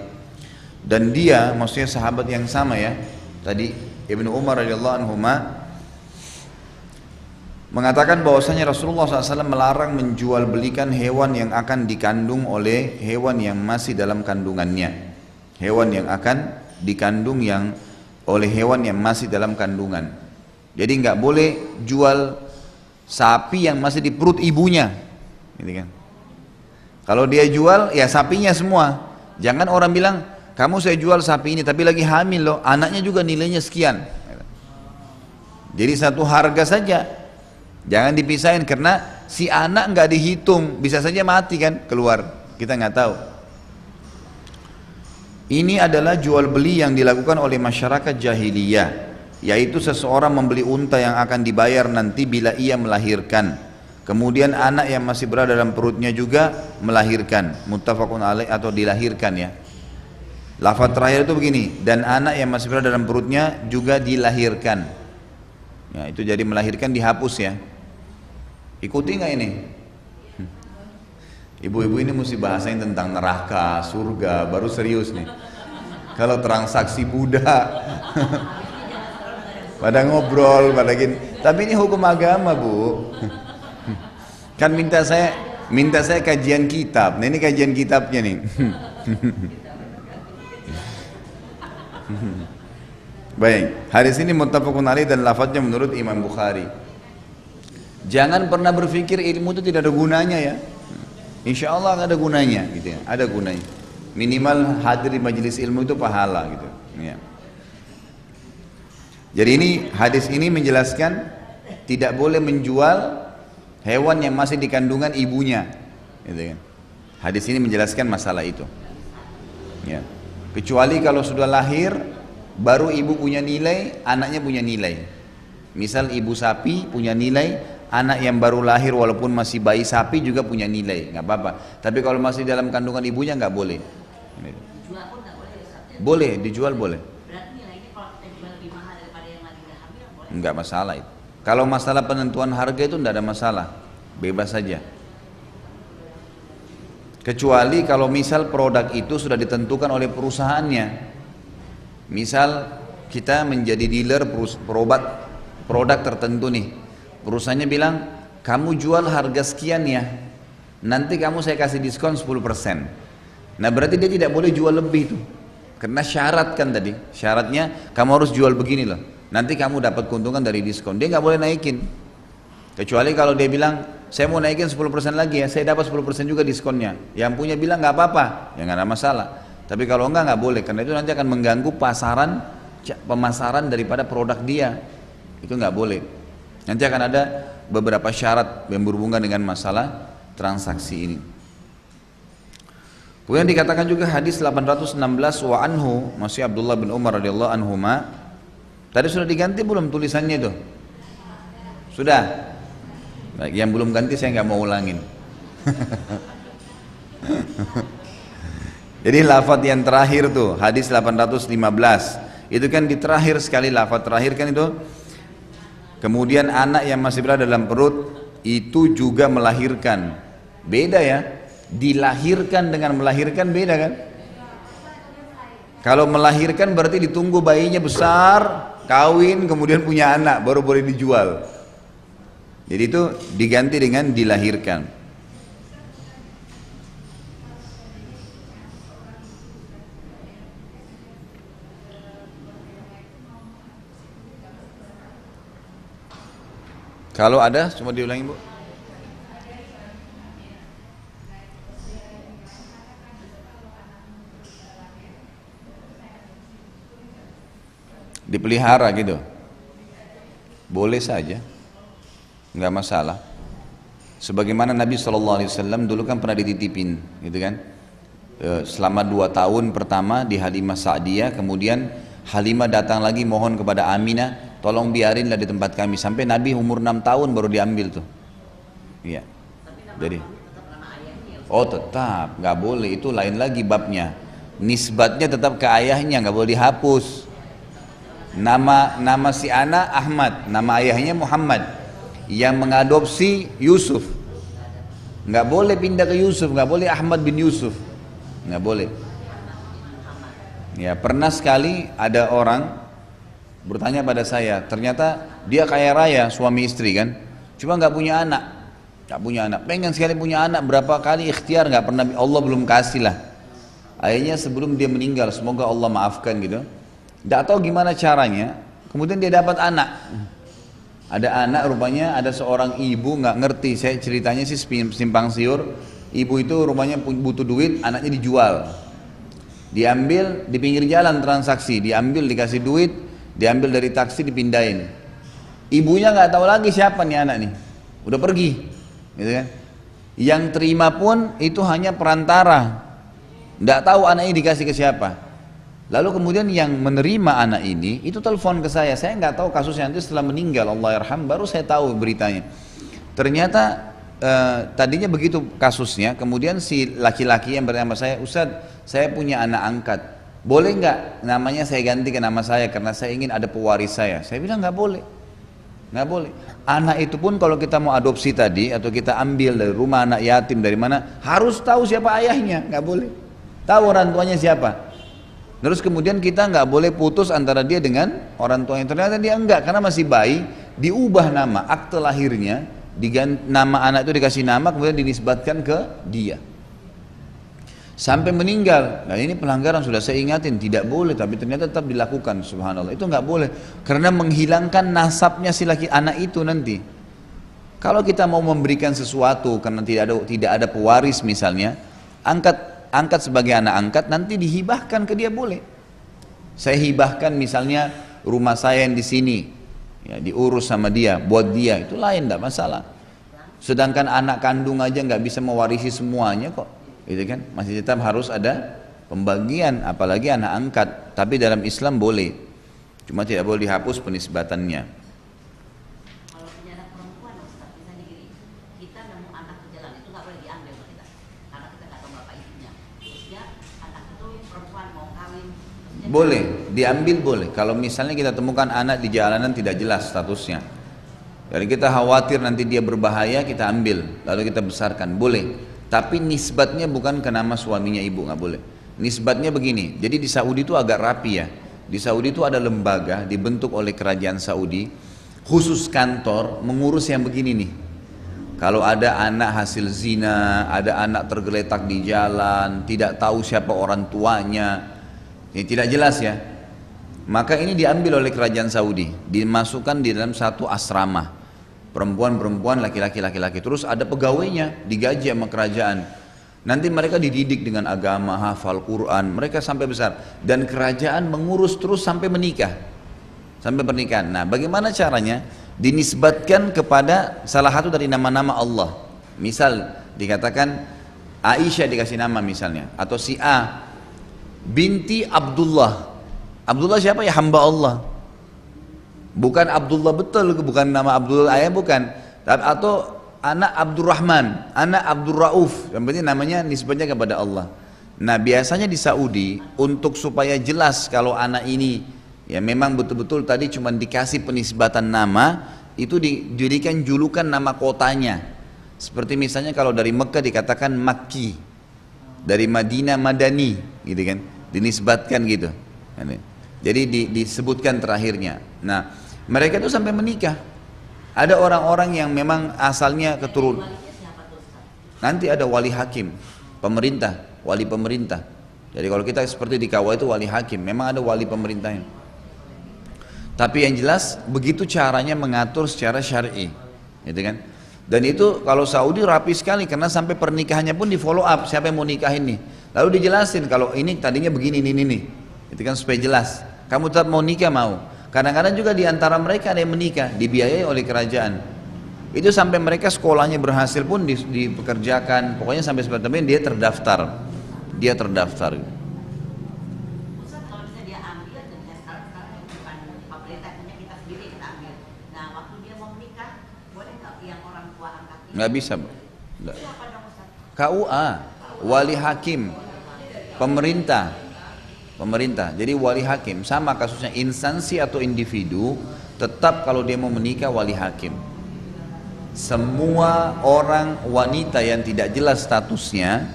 Dan dia, maksudnya sahabat yang sama ya tadi, Ibnu Umar radhiyallahu anhu mengatakan bahwasanya Rasulullah SAW melarang menjual belikan hewan yang akan dikandung oleh hewan yang masih dalam kandungannya. Hewan yang akan dikandung oleh hewan yang masih dalam kandungan. Jadi nggak boleh jual sapi yang masih di perut ibunya, gitu kan? Kalau dia jual, ya sapinya semua. Jangan orang bilang, kamu saya jual sapi ini tapi lagi hamil loh, anaknya juga nilainya sekian. Jadi satu harga saja. Jangan dipisahin karena si anak nggak dihitung, bisa saja mati kan keluar, kita nggak tahu. Ini adalah jual beli yang dilakukan oleh masyarakat jahiliyah, yaitu seseorang membeli unta yang akan dibayar nanti bila ia melahirkan. Kemudian anak yang masih berada dalam perutnya juga melahirkan, muttafaqun alaih atau dilahirkan ya. Lafaz terakhir itu begini, dan anak yang masih berada dalam perutnya juga dilahirkan. Ya, itu jadi melahirkan dihapus ya. Ikuti nggak ini? Ibu-ibu ini mesti bahasain tentang neraka, surga, baru serius nih. Kalau transaksi Buddha, pada ngobrol, pada gini. Tapi ini hukum agama bu. Kan minta saya kajian kitab. Nah ini kajian kitabnya nih. Baik, hadis ini muttafaqun alaih dan lafadznya menurut Imam Bukhari. Jangan pernah berpikir ilmu itu tidak ada gunanya ya. Insya Allah ada gunanya gitu ya, ada gunanya. Minimal hadir di majelis ilmu itu pahala gitu. Ya. Jadi ini hadis ini menjelaskan tidak boleh menjual hewan yang masih di kandungan ibunya. Gitu kan. Hadis ini menjelaskan masalah itu. Ya. Kecuali kalau sudah lahir, baru ibu punya nilai, anaknya punya nilai. Misal ibu sapi punya nilai, anak yang baru lahir walaupun masih bayi sapi juga punya nilai, nggak apa-apa. Tapi kalau masih dalam kandungan ibunya nggak boleh. Dijual pun nggak boleh ya? Boleh, dijual boleh. Berarti nilainya kalau kita jual lebih mahal daripada yang lagi udah hamil boleh? Nggak masalah itu. Kalau masalah penentuan harga itu nggak ada masalah, bebas saja. Kecuali kalau misal produk itu sudah ditentukan oleh perusahaannya. Misal kita menjadi dealer produk tertentu nih. Perusahaannya bilang, kamu jual harga sekian ya, nanti kamu saya kasih diskon 10%. Nah berarti dia tidak boleh jual lebih itu. Karena syarat kan tadi, syaratnya kamu harus jual begini loh. Nanti kamu dapat keuntungan dari diskon, dia nggak boleh naikin. Kecuali kalau dia bilang, saya mau naikin 10% lagi ya, saya dapat 10% juga diskonnya. Yang punya bilang nggak apa-apa, ya nggak ada masalah. Tapi kalau nggak boleh, karena itu nanti akan mengganggu pemasaran daripada produk dia. Itu nggak boleh. Nanti akan ada beberapa syarat yang berhubungan dengan masalah transaksi ini. Kemudian dikatakan juga hadis 816 wa anhu, masih Abdullah bin Umar radhiyallahu anhuma. Tadi sudah diganti belum tulisannya itu? Sudah. Baik, yang belum ganti saya nggak mau ulangin. Jadi lafaz yang terakhir tuh hadis 815 itu kan di terakhir sekali, lafaz terakhir kan itu. Kemudian anak yang masih berada dalam perut itu juga melahirkan. Beda ya, dilahirkan dengan melahirkan beda kan. Kalau melahirkan berarti ditunggu bayinya besar, kawin, kemudian punya anak, baru boleh dijual. Jadi itu diganti dengan dilahirkan. Kalau ada, cuma diulangi bu. Dipelihara gitu, boleh saja, nggak masalah. Sebagaimana Nabi SAW dulu kan pernah dititipin, gitu kan? Selama 2 tahun pertama di Halimah Sa'diyah, kemudian Halimah datang lagi mohon kepada Aminah, tolong biarinlah di tempat kami, sampai Nabi umur 6 tahun baru diambil tuh. Iya. Jadi, tetap nggak boleh, itu lain lagi babnya. Nisbatnya tetap ke ayahnya, nggak boleh dihapus. Nama si anak Ahmad, nama ayahnya Muhammad. Yang mengadopsi Yusuf, nggak boleh pindah ke Yusuf, nggak boleh Ahmad bin Yusuf, nggak boleh. Ya pernah sekali ada orang bertanya pada saya, ternyata dia kaya raya suami istri kan, cuma nggak punya anak, pengen sekali punya anak, berapa kali ikhtiar nggak pernah, Allah belum kasih lah. Akhirnya sebelum dia meninggal, semoga Allah maafkan gitu, nggak tahu gimana caranya, kemudian dia dapat anak. Ada anak rupanya, ada seorang ibu nggak ngerti, saya ceritanya sih simpang siur. Ibu itu rupanya butuh duit, anaknya dijual, diambil di pinggir jalan transaksi, diambil dikasih duit, diambil dari taksi dipindahin. Ibunya nggak tahu lagi siapa nih anak nih, udah pergi, gitu kan? Yang terima pun itu hanya perantara, nggak tahu anaknya dikasih ke siapa. Lalu kemudian yang menerima anak ini itu telepon ke saya nggak tahu kasusnya, nanti setelah meninggal Allah yarham baru saya tahu beritanya. Ternyata tadinya begitu kasusnya, kemudian si laki-laki yang bernama saya, Ustadz saya punya anak angkat, boleh nggak namanya saya ganti ke nama saya karena saya ingin ada pewaris saya. Saya bilang nggak boleh, nggak boleh. Anak itu pun kalau kita mau adopsi tadi atau kita ambil dari rumah anak yatim dari mana, harus tahu siapa ayahnya, nggak boleh, tahu orang tuanya siapa. Terus kemudian kita nggak boleh putus antara dia dengan orang tuanya. Ternyata dia enggak, karena masih bayi, diubah nama, akte lahirnya, nama anak itu dikasih nama, kemudian dinisbatkan ke dia. Sampai meninggal. Nah ini pelanggaran, sudah saya ingatin, tidak boleh, tapi ternyata tetap dilakukan, subhanallah. Itu nggak boleh, karena menghilangkan nasabnya si laki anak itu nanti. Kalau kita mau memberikan sesuatu karena tidak ada pewaris misalnya, angkat sebagai anak angkat, nanti dihibahkan ke dia boleh. Saya hibahkan misalnya rumah saya yang di sini, ya, diurus sama dia, buat dia, itu lain, tidak masalah. Sedangkan anak kandung aja nggak bisa mewarisi semuanya kok, gitu kan? Masih tetap harus ada pembagian, apalagi anak angkat. Tapi dalam Islam boleh, cuma tidak boleh dihapus penisbatannya. Kalau punya anak perempuan, Ustaz, misalnya gini, kita nemu anak ke jalan itu nggak boleh diambil sama kita, karena kita nggak tahu bapak ibunya. Terusnya anak itu perempuan mau kawin, Boleh, diambil boleh. Kalau misalnya kita temukan anak di jalanan tidak jelas statusnya, jadi kita khawatir nanti dia berbahaya, kita ambil, lalu kita besarkan, boleh. Tapi nisbatnya bukan ke nama suaminya ibu, nggak boleh. Nisbatnya begini, jadi di Saudi itu agak rapi ya. Di Saudi itu ada lembaga dibentuk oleh kerajaan Saudi, khusus kantor mengurus yang begini nih. Kalau ada anak hasil zina, ada anak tergeletak di jalan, tidak tahu siapa orang tuanya, ini tidak jelas ya, maka ini diambil oleh kerajaan Saudi, dimasukkan di dalam satu asrama, perempuan-perempuan, laki-laki, terus ada pegawainya, digaji sama kerajaan. Nanti mereka dididik dengan agama, hafal Quran, mereka sampai besar, dan kerajaan mengurus terus sampai menikah, sampai pernikahan. Nah, bagaimana caranya? Dinisbatkan kepada salah satu dari nama-nama Allah. Misal dikatakan Aisyah dikasih nama misalnya, atau si A binti Abdullah. Abdullah siapa ya? Hamba Allah. Bukan Abdullah betul, bukan nama Abdullah ayah, bukan. Atau anak Abdurrahman, anak Abdur Rauf, yang penting namanya nisbatnya kepada Allah. Nah biasanya di Saudi, untuk supaya jelas kalau anak ini ya memang betul-betul tadi cuma dikasih penisbatan nama, itu dijadikan julukan nama kotanya. Seperti misalnya kalau dari Mekah dikatakan Makki, dari Madinah Madani, gitu kan, dinisbatkan gitu. Jadi disebutkan terakhirnya. Nah mereka itu sampai menikah. Ada orang-orang yang memang asalnya keturunan. Nanti ada wali hakim, pemerintah, wali pemerintah. Jadi kalau kita seperti di KUA itu wali hakim, memang ada wali pemerintahnya. Tapi yang jelas begitu caranya mengatur secara syar'i, gitu kan? Dan itu kalau Saudi rapi sekali, karena sampai pernikahannya pun di follow up, siapa yang mau nikahin nih. Lalu dijelasin kalau ini tadinya begini ini. Itu kan supaya jelas. Kamu tetap mau nikah mau. Kadang-kadang juga di antara mereka ada yang menikah, dibiayai oleh kerajaan. Itu sampai mereka sekolahnya berhasil pun dipekerjakan, pokoknya sampai seperti itu dia terdaftar. Ustaz, kalau misalnya dia ambil, dan dia sekarang bukan pemerintah, punya kita sendiri kita ambil. Nah waktu dia mau menikah, boleh nggak yang orang tua angkat ini? Nggak bisa. Itu apa dong Ustaz? KUA, wali hakim, pemerintah. Jadi wali hakim, sama kasusnya instansi atau individu, tetap kalau dia mau menikah wali hakim. Semua orang wanita yang tidak jelas statusnya,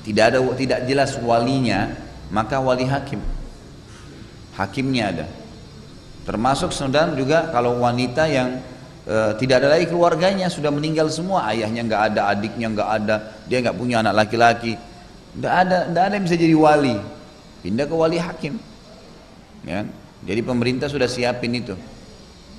tidak jelas walinya, maka wali hakim. Hakimnya ada. Termasuk sedang juga kalau wanita yang tidak ada lagi keluarganya, sudah meninggal semua, ayahnya nggak ada, adiknya nggak ada, dia nggak punya anak laki-laki, nggak ada yang bisa jadi wali, pindah ke wali hakim, ya. Jadi pemerintah sudah siapin itu.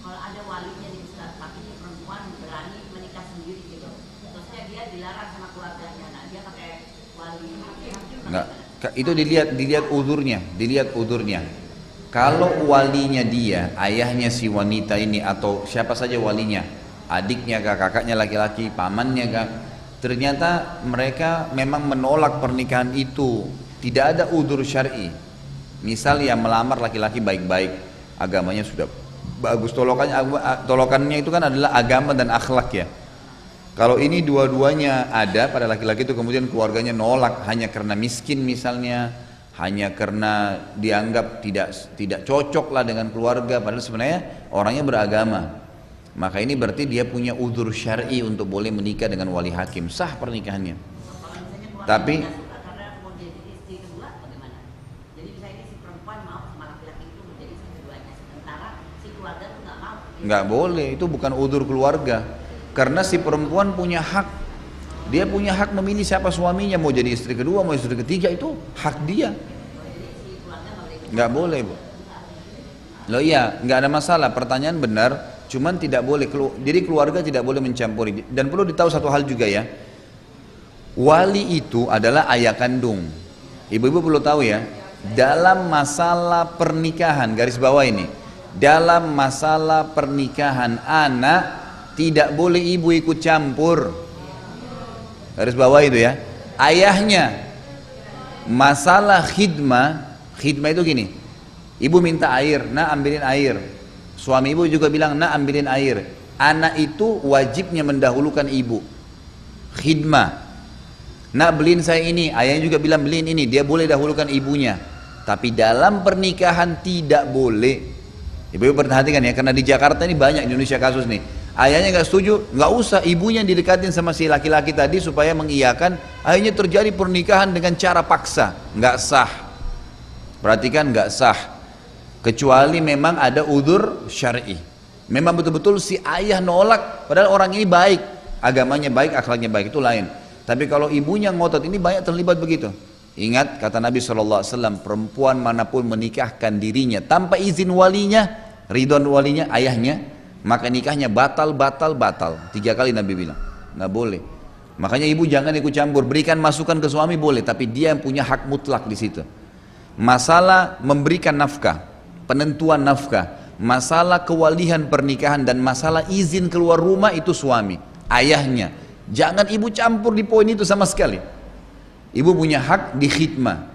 Kalau ada walinya di Ustaz, tapi si perempuan berani menikah sendiri gitu, terusnya dia dilarang sama keluarganya, nah dia pakai wali hakim juga. Nggak, itu dilihat udurnya. Kalau walinya dia, ayahnya si wanita ini atau siapa saja walinya, adiknya kah, kakaknya laki-laki, pamannya kah, ternyata mereka memang menolak pernikahan itu, tidak ada udzur syar'i. Misal yang melamar laki-laki baik-baik, agamanya sudah bagus, tolokannya itu kan adalah agama dan akhlak ya. Kalau ini dua-duanya ada pada laki-laki itu, kemudian keluarganya nolak hanya karena miskin misalnya, hanya karena dianggap tidak cocok lah dengan keluarga, padahal sebenarnya orangnya beragama, maka ini berarti dia punya udzur syar'i untuk boleh menikah dengan wali hakim, sah pernikahannya. Kalau misalnya keluarga Tapi tidak suka karena mau jadi istri kedua bagaimana? Jadi misalnya si perempuan mau sama laki-laki itu menjadi istri keduanya, sementara si keluarga tuh nggak mau. nggak boleh, itu bukan udzur keluarga, karena si perempuan punya hak. Dia punya hak memilih siapa suaminya, mau jadi istri kedua, mau istri ketiga, itu hak dia. Nggak boleh, Bu. Loh iya, nggak ada masalah, pertanyaan benar, cuman tidak boleh, jadi keluarga tidak boleh mencampuri. Dan perlu ditahu satu hal juga ya, wali itu adalah ayah kandung. Ibu-ibu perlu tahu ya, dalam masalah pernikahan, garis bawah ini, dalam masalah pernikahan anak, tidak boleh ibu ikut campur. Garis bawah itu ya, ayahnya. Masalah khidmah itu gini, ibu minta air, nak ambilin air, suami ibu juga bilang nak ambilin air, anak itu wajibnya mendahulukan ibu. Khidmah, nak beliin saya ini, ayahnya juga bilang beliin ini, dia boleh dahulukan ibunya. Tapi dalam pernikahan tidak boleh. Ibu-ibu perhatikan ya, karena di Jakarta ini banyak, di Indonesia kasus nih, ayahnya nggak setuju, nggak usah, ibunya didekatin sama si laki-laki tadi supaya mengiyakan, akhirnya terjadi pernikahan dengan cara paksa, nggak sah. Perhatikan, nggak sah, kecuali memang ada udzur syar'i. Memang betul-betul si ayah nolak, padahal orang ini baik, agamanya baik, akhlaknya baik, itu lain. Tapi kalau ibunya ngotot, ini banyak terlibat begitu. Ingat kata Nabi SAW, perempuan manapun menikahkan dirinya tanpa izin walinya, ridhon walinya, ayahnya, maka nikahnya batal. 3 kali Nabi bilang, nggak boleh. Makanya ibu jangan ikut campur, berikan masukan ke suami boleh, tapi dia yang punya hak mutlak di situ. Masalah memberikan nafkah, penentuan nafkah, masalah kewalihan pernikahan dan masalah izin keluar rumah itu suami, ayahnya. Jangan ibu campur di poin itu sama sekali. Ibu punya hak di khidmah,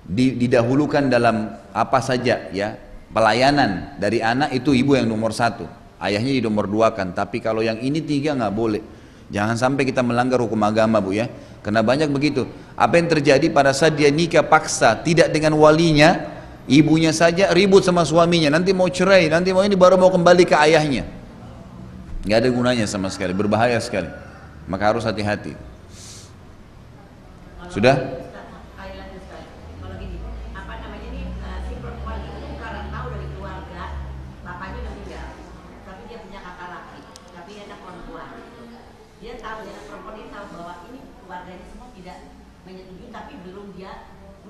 didahulukan dalam apa saja ya, pelayanan dari anak itu ibu yang nomor 1, ayahnya di nomor 2 kan. Tapi kalau yang ini 3 nggak boleh. Jangan sampai kita melanggar hukum agama, Bu ya. Karena banyak begitu. Apa yang terjadi pada saat dia nikah paksa tidak dengan walinya, ibunya saja ribut sama suaminya, nanti mau cerai, nanti mau ini, baru mau kembali ke ayahnya. Nggak ada gunanya sama sekali, berbahaya sekali. Maka harus hati-hati. Sudah? Kalau gini, apa namanya nih, si perempuan itu karena tahu dari keluarga, bapaknya udah meninggal, tapi dia punya kakak laki, tapi dia anak perempuan. Dia tahu, dia anak perempuan ini tahu bahwa ini keluarganya semua tidak menyetujui, tapi belum dia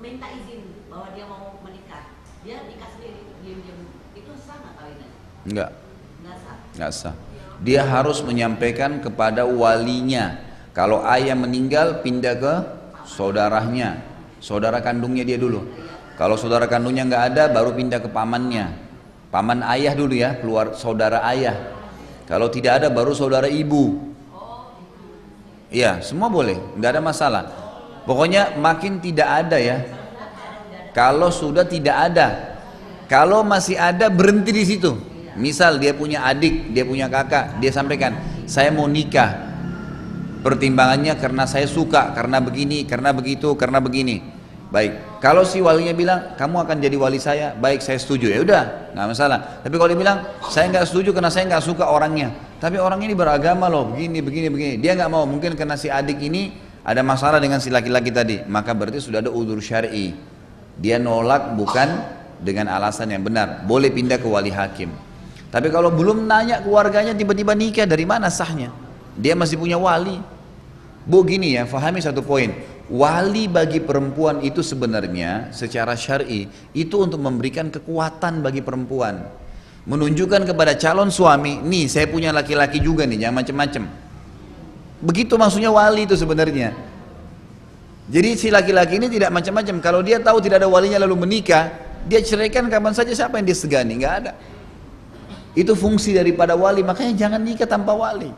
minta izin bahwa dia mau menikah. Dia nikah sendiri, diam-diam. Itu sah nggak kawinnya? Enggak. Nggak sah. Nggak sah. Dia harus menyampaikan kepada walinya. Kalau ayah meninggal, pindah ke saudaranya, saudara kandungnya dia dulu. Kalau saudara kandungnya nggak ada, baru pindah ke pamannya, paman ayah dulu ya, keluar saudara ayah. Kalau tidak ada, baru saudara ibu. Iya, semua boleh, nggak ada masalah. Pokoknya makin tidak ada ya. Kalau sudah tidak ada, kalau masih ada, berhenti di situ. Misal dia punya adik, dia punya kakak, dia sampaikan, saya mau nikah, pertimbangannya karena saya suka, karena begini, karena begitu, karena begini. Baik, kalau si walinya bilang kamu akan jadi wali saya, baik saya setuju, ya udah, nggak masalah. Tapi kalau dia bilang saya nggak setuju karena saya nggak suka orangnya, tapi orang ini beragama loh, begini, dia nggak mau, mungkin karena si adik ini ada masalah dengan si laki-laki tadi, maka berarti sudah ada udzur syar'i. Dia nolak bukan dengan alasan yang benar, boleh pindah ke wali hakim. Tapi kalau belum nanya keluarganya tiba-tiba nikah, dari mana sahnya? Dia masih punya wali. Bu, gini ya, fahami satu poin. Wali bagi perempuan itu sebenarnya secara syar'i itu untuk memberikan kekuatan bagi perempuan, menunjukkan kepada calon suami, nih saya punya laki-laki juga nih, jangan macem-macem. Begitu maksudnya wali itu sebenarnya. Jadi si laki-laki ini tidak macam-macam. Kalau dia tahu tidak ada walinya lalu menikah, dia ceraikan kapan saja, siapa yang dia segani? Nggak ada. Itu fungsi daripada wali, makanya jangan nikah tanpa wali.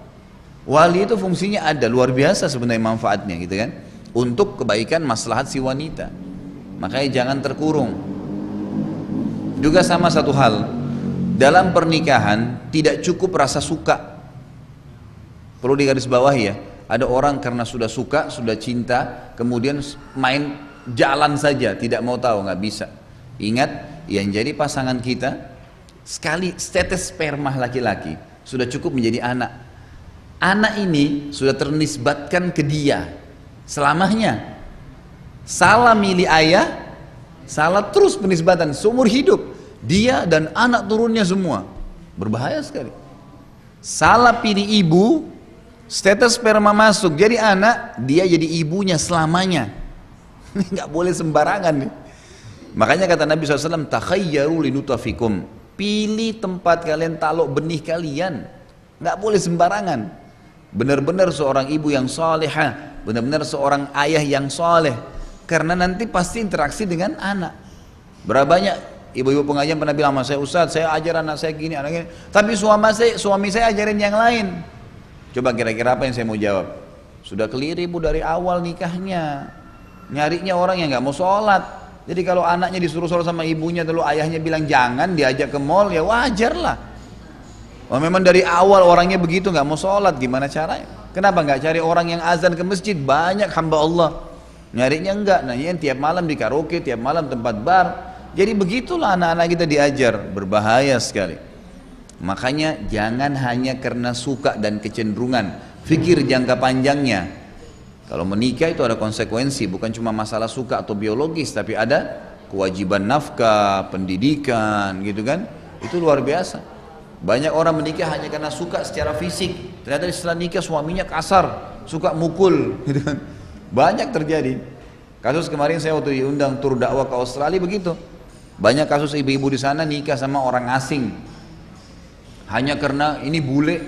Wali itu fungsinya ada, luar biasa sebenarnya manfaatnya gitu kan, untuk kebaikan maslahat si wanita. Makanya jangan terkurung. Juga sama satu hal, dalam pernikahan tidak cukup rasa suka. Perlu digarisbawahi ya, ada orang karena sudah suka, sudah cinta, kemudian main jalan saja, tidak mau tahu, nggak bisa. Ingat, yang jadi pasangan kita, sekali tetes sperma laki-laki, sudah cukup menjadi anak. Anak ini sudah ternisbatkan ke dia selamanya. Salah milih ayah, salah terus penisbatan seumur hidup. Dia dan anak turunnya semua. Berbahaya sekali. Salah pilih ibu, status sperma masuk jadi anak, dia jadi ibunya selamanya. Nggak boleh sembarangan nih. Makanya kata Nabi SAW, takhayyaru linutafikum, pilih tempat kalian taruh benih kalian. Nggak boleh sembarangan. Benar-benar seorang ibu yang salihah, benar-benar seorang ayah yang saleh, karena nanti pasti interaksi dengan anak. Berapa banyak ibu-ibu pengajian pernah bilang sama saya, Ustaz, saya ajar anak saya gini, anak gini, tapi suami saya ajarin yang lain. Coba kira-kira apa yang saya mau jawab? Sudah clear ibu dari awal nikahnya, nyarinya orang yang nggak mau sholat. Jadi kalau anaknya disuruh sholat sama ibunya, lalu ayahnya bilang jangan, diajak ke mall, ya wajar lah. Oh, memang dari awal orangnya begitu, nggak mau sholat, gimana caranya? Kenapa nggak cari orang yang azan ke masjid? Banyak hamba Allah, nyarinya enggak, nanya tiap malam di karaoke, tiap malam tempat bar. Jadi begitulah anak-anak kita diajar, berbahaya sekali. Makanya jangan hanya karena suka dan kecenderungan, fikir jangka panjangnya. Kalau menikah itu ada konsekuensi, bukan cuma masalah suka atau biologis, tapi ada kewajiban nafkah, pendidikan, gitu kan? Itu luar biasa. Banyak orang menikah hanya karena suka secara fisik, ternyata setelah nikah suaminya kasar, suka mukul, gitu kan? Banyak terjadi. Kasus kemarin saya waktu diundang tur dakwah ke Australia begitu. Banyak kasus ibu-ibu di sana nikah sama orang asing, hanya karena ini bule,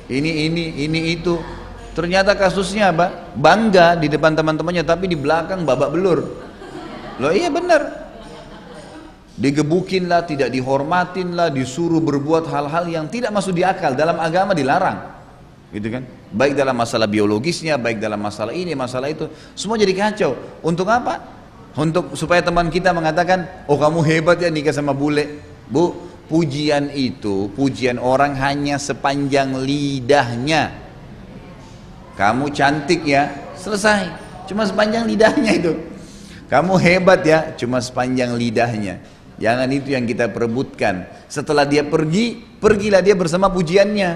ini itu. Ternyata kasusnya apa? Bangga di depan teman-temannya, tapi di belakang babak belur. Loh iya benar. Digebukin lah, tidak dihormatin lah, disuruh berbuat hal-hal yang tidak masuk di akal, dalam agama dilarang, gitu kan? Baik dalam masalah biologisnya, baik dalam masalah ini, masalah itu, semua jadi kacau. Untuk apa? Untuk supaya teman kita mengatakan, oh kamu hebat ya nikah sama bule. Bu, pujian itu, pujian orang hanya sepanjang lidahnya. Kamu cantik ya, selesai. Cuma sepanjang lidahnya itu. Kamu hebat ya, cuma sepanjang lidahnya. Jangan itu yang kita perebutkan. Setelah dia pergi, pergilah dia bersama pujiannya.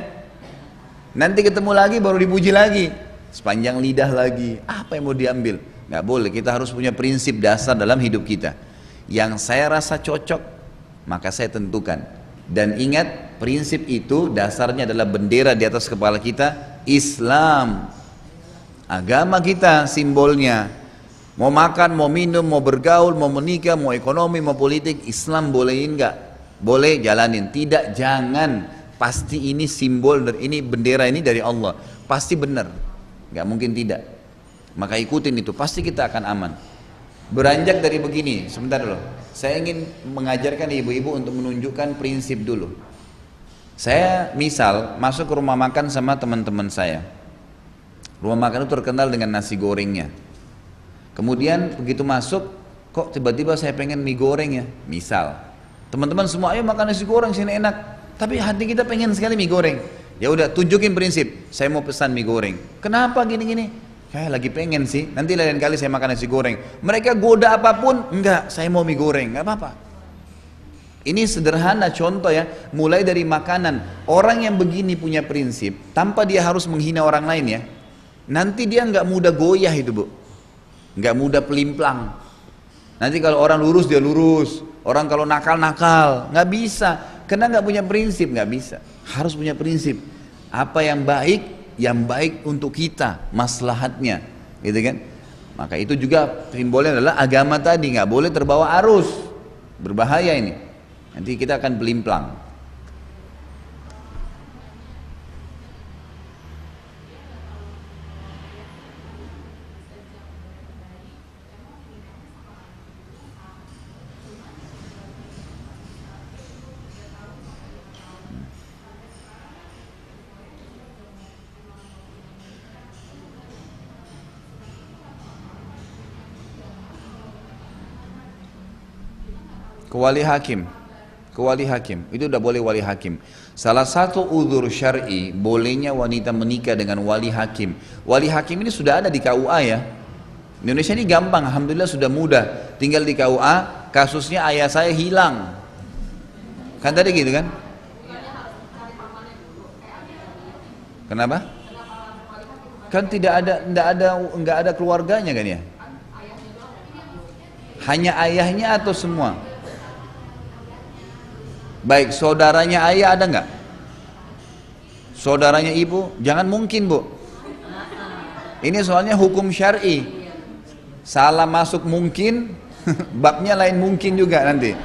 Nanti ketemu lagi baru dipuji lagi. Sepanjang lidah lagi. Apa yang mau diambil? Nggak boleh. Kita harus punya prinsip dasar dalam hidup kita. Yang saya rasa cocok, maka saya tentukan. Dan ingat, prinsip itu dasarnya adalah bendera di atas kepala kita, Islam. Agama kita simbolnya. Mau makan, mau minum, mau bergaul, mau menikah, mau ekonomi, mau politik, Islam bolehin nggak? Boleh, jalanin. Tidak, jangan. Pasti ini simbol, ini bendera ini dari Allah. Pasti benar. Nggak mungkin tidak. Maka ikutin itu, pasti kita akan aman. Beranjak dari begini, sebentar loh. Saya ingin mengajarkan ibu-ibu untuk menunjukkan prinsip dulu. Saya misal masuk ke rumah makan sama teman-teman saya. Rumah makan itu terkenal dengan nasi gorengnya. Kemudian begitu masuk, kok tiba-tiba saya pengen mie goreng ya, misal. Teman-teman semua ayo makan nasi goreng sini enak. Tapi hati kita pengen sekali mie goreng. Ya udah tunjukin prinsip, saya mau pesan mie goreng. Kenapa gini-gini? Kayak lagi pengen sih. Nanti lain kali saya makan nasi goreng. Mereka goda apapun, enggak, saya mau mie goreng, enggak apa-apa. Ini sederhana contoh ya, mulai dari makanan. Orang yang begini punya prinsip, tanpa dia harus menghina orang lain ya. Nanti dia enggak mudah goyah itu bu. Nggak mudah pelimplang. Nanti kalau orang lurus dia lurus, orang kalau nakal nakal, nggak bisa. Karena nggak punya prinsip, nggak bisa. Harus punya prinsip. Apa yang baik untuk kita, maslahatnya, gitu kan? Maka itu juga simbolnya adalah agama tadi, nggak boleh terbawa arus, berbahaya ini. Nanti kita akan belimplang. Kewali hakim, itu udah boleh wali hakim. Salah satu udzur syar'i bolehnya wanita menikah dengan wali hakim. Wali hakim ini sudah ada di KUA ya. Indonesia ini gampang, alhamdulillah sudah mudah. Tinggal di KUA, kasusnya ayah saya hilang. Kan tadi gitu kan? Kenapa? Kan nggak ada keluarganya kan ya? Hanya ayahnya atau semua? Baik, saudaranya ayah ada nggak? Saudaranya ibu? Jangan mungkin bu. Ini soalnya hukum syar'i. Salah masuk mungkin, babnya lain mungkin juga nanti.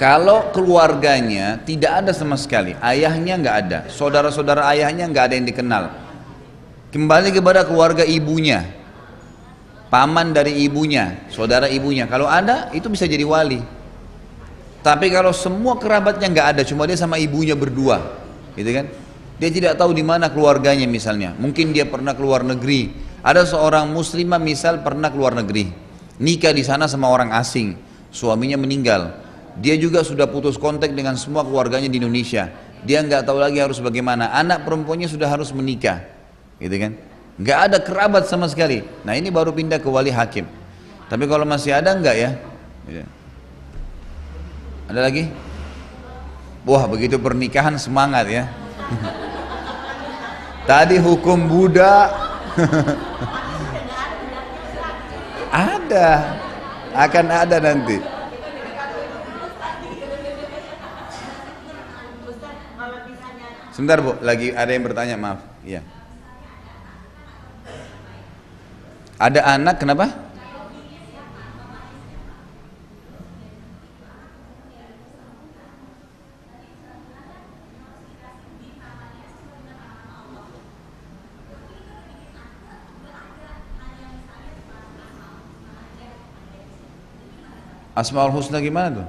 Kalau keluarganya tidak ada sama sekali, ayahnya nggak ada, saudara-saudara ayahnya nggak ada yang dikenal. Kembali kepada keluarga ibunya, paman dari ibunya, saudara ibunya. Kalau ada, itu bisa jadi wali. Tapi kalau semua kerabatnya nggak ada, cuma dia sama ibunya berdua, gitu kan? Dia tidak tahu di mana keluarganya misalnya. Mungkin dia pernah keluar negeri. Ada seorang muslimah misal pernah keluar negeri, nikah di sana sama orang asing, suaminya meninggal. Dia juga sudah putus kontak dengan semua keluarganya di Indonesia. Dia nggak tahu lagi harus bagaimana. Anak perempuannya sudah harus menikah, gitu kan? Nggak ada kerabat sama sekali. Nah ini baru pindah ke wali hakim. Tapi kalau masih ada enggak ya? Ada lagi? Wah begitu pernikahan semangat ya. Tadi hukum Buddha. Ada, akan ada nanti. Sebentar bu, lagi ada yang bertanya, maaf. Iya. Ada anak, kenapa? Asmaul Husna gimana tuh?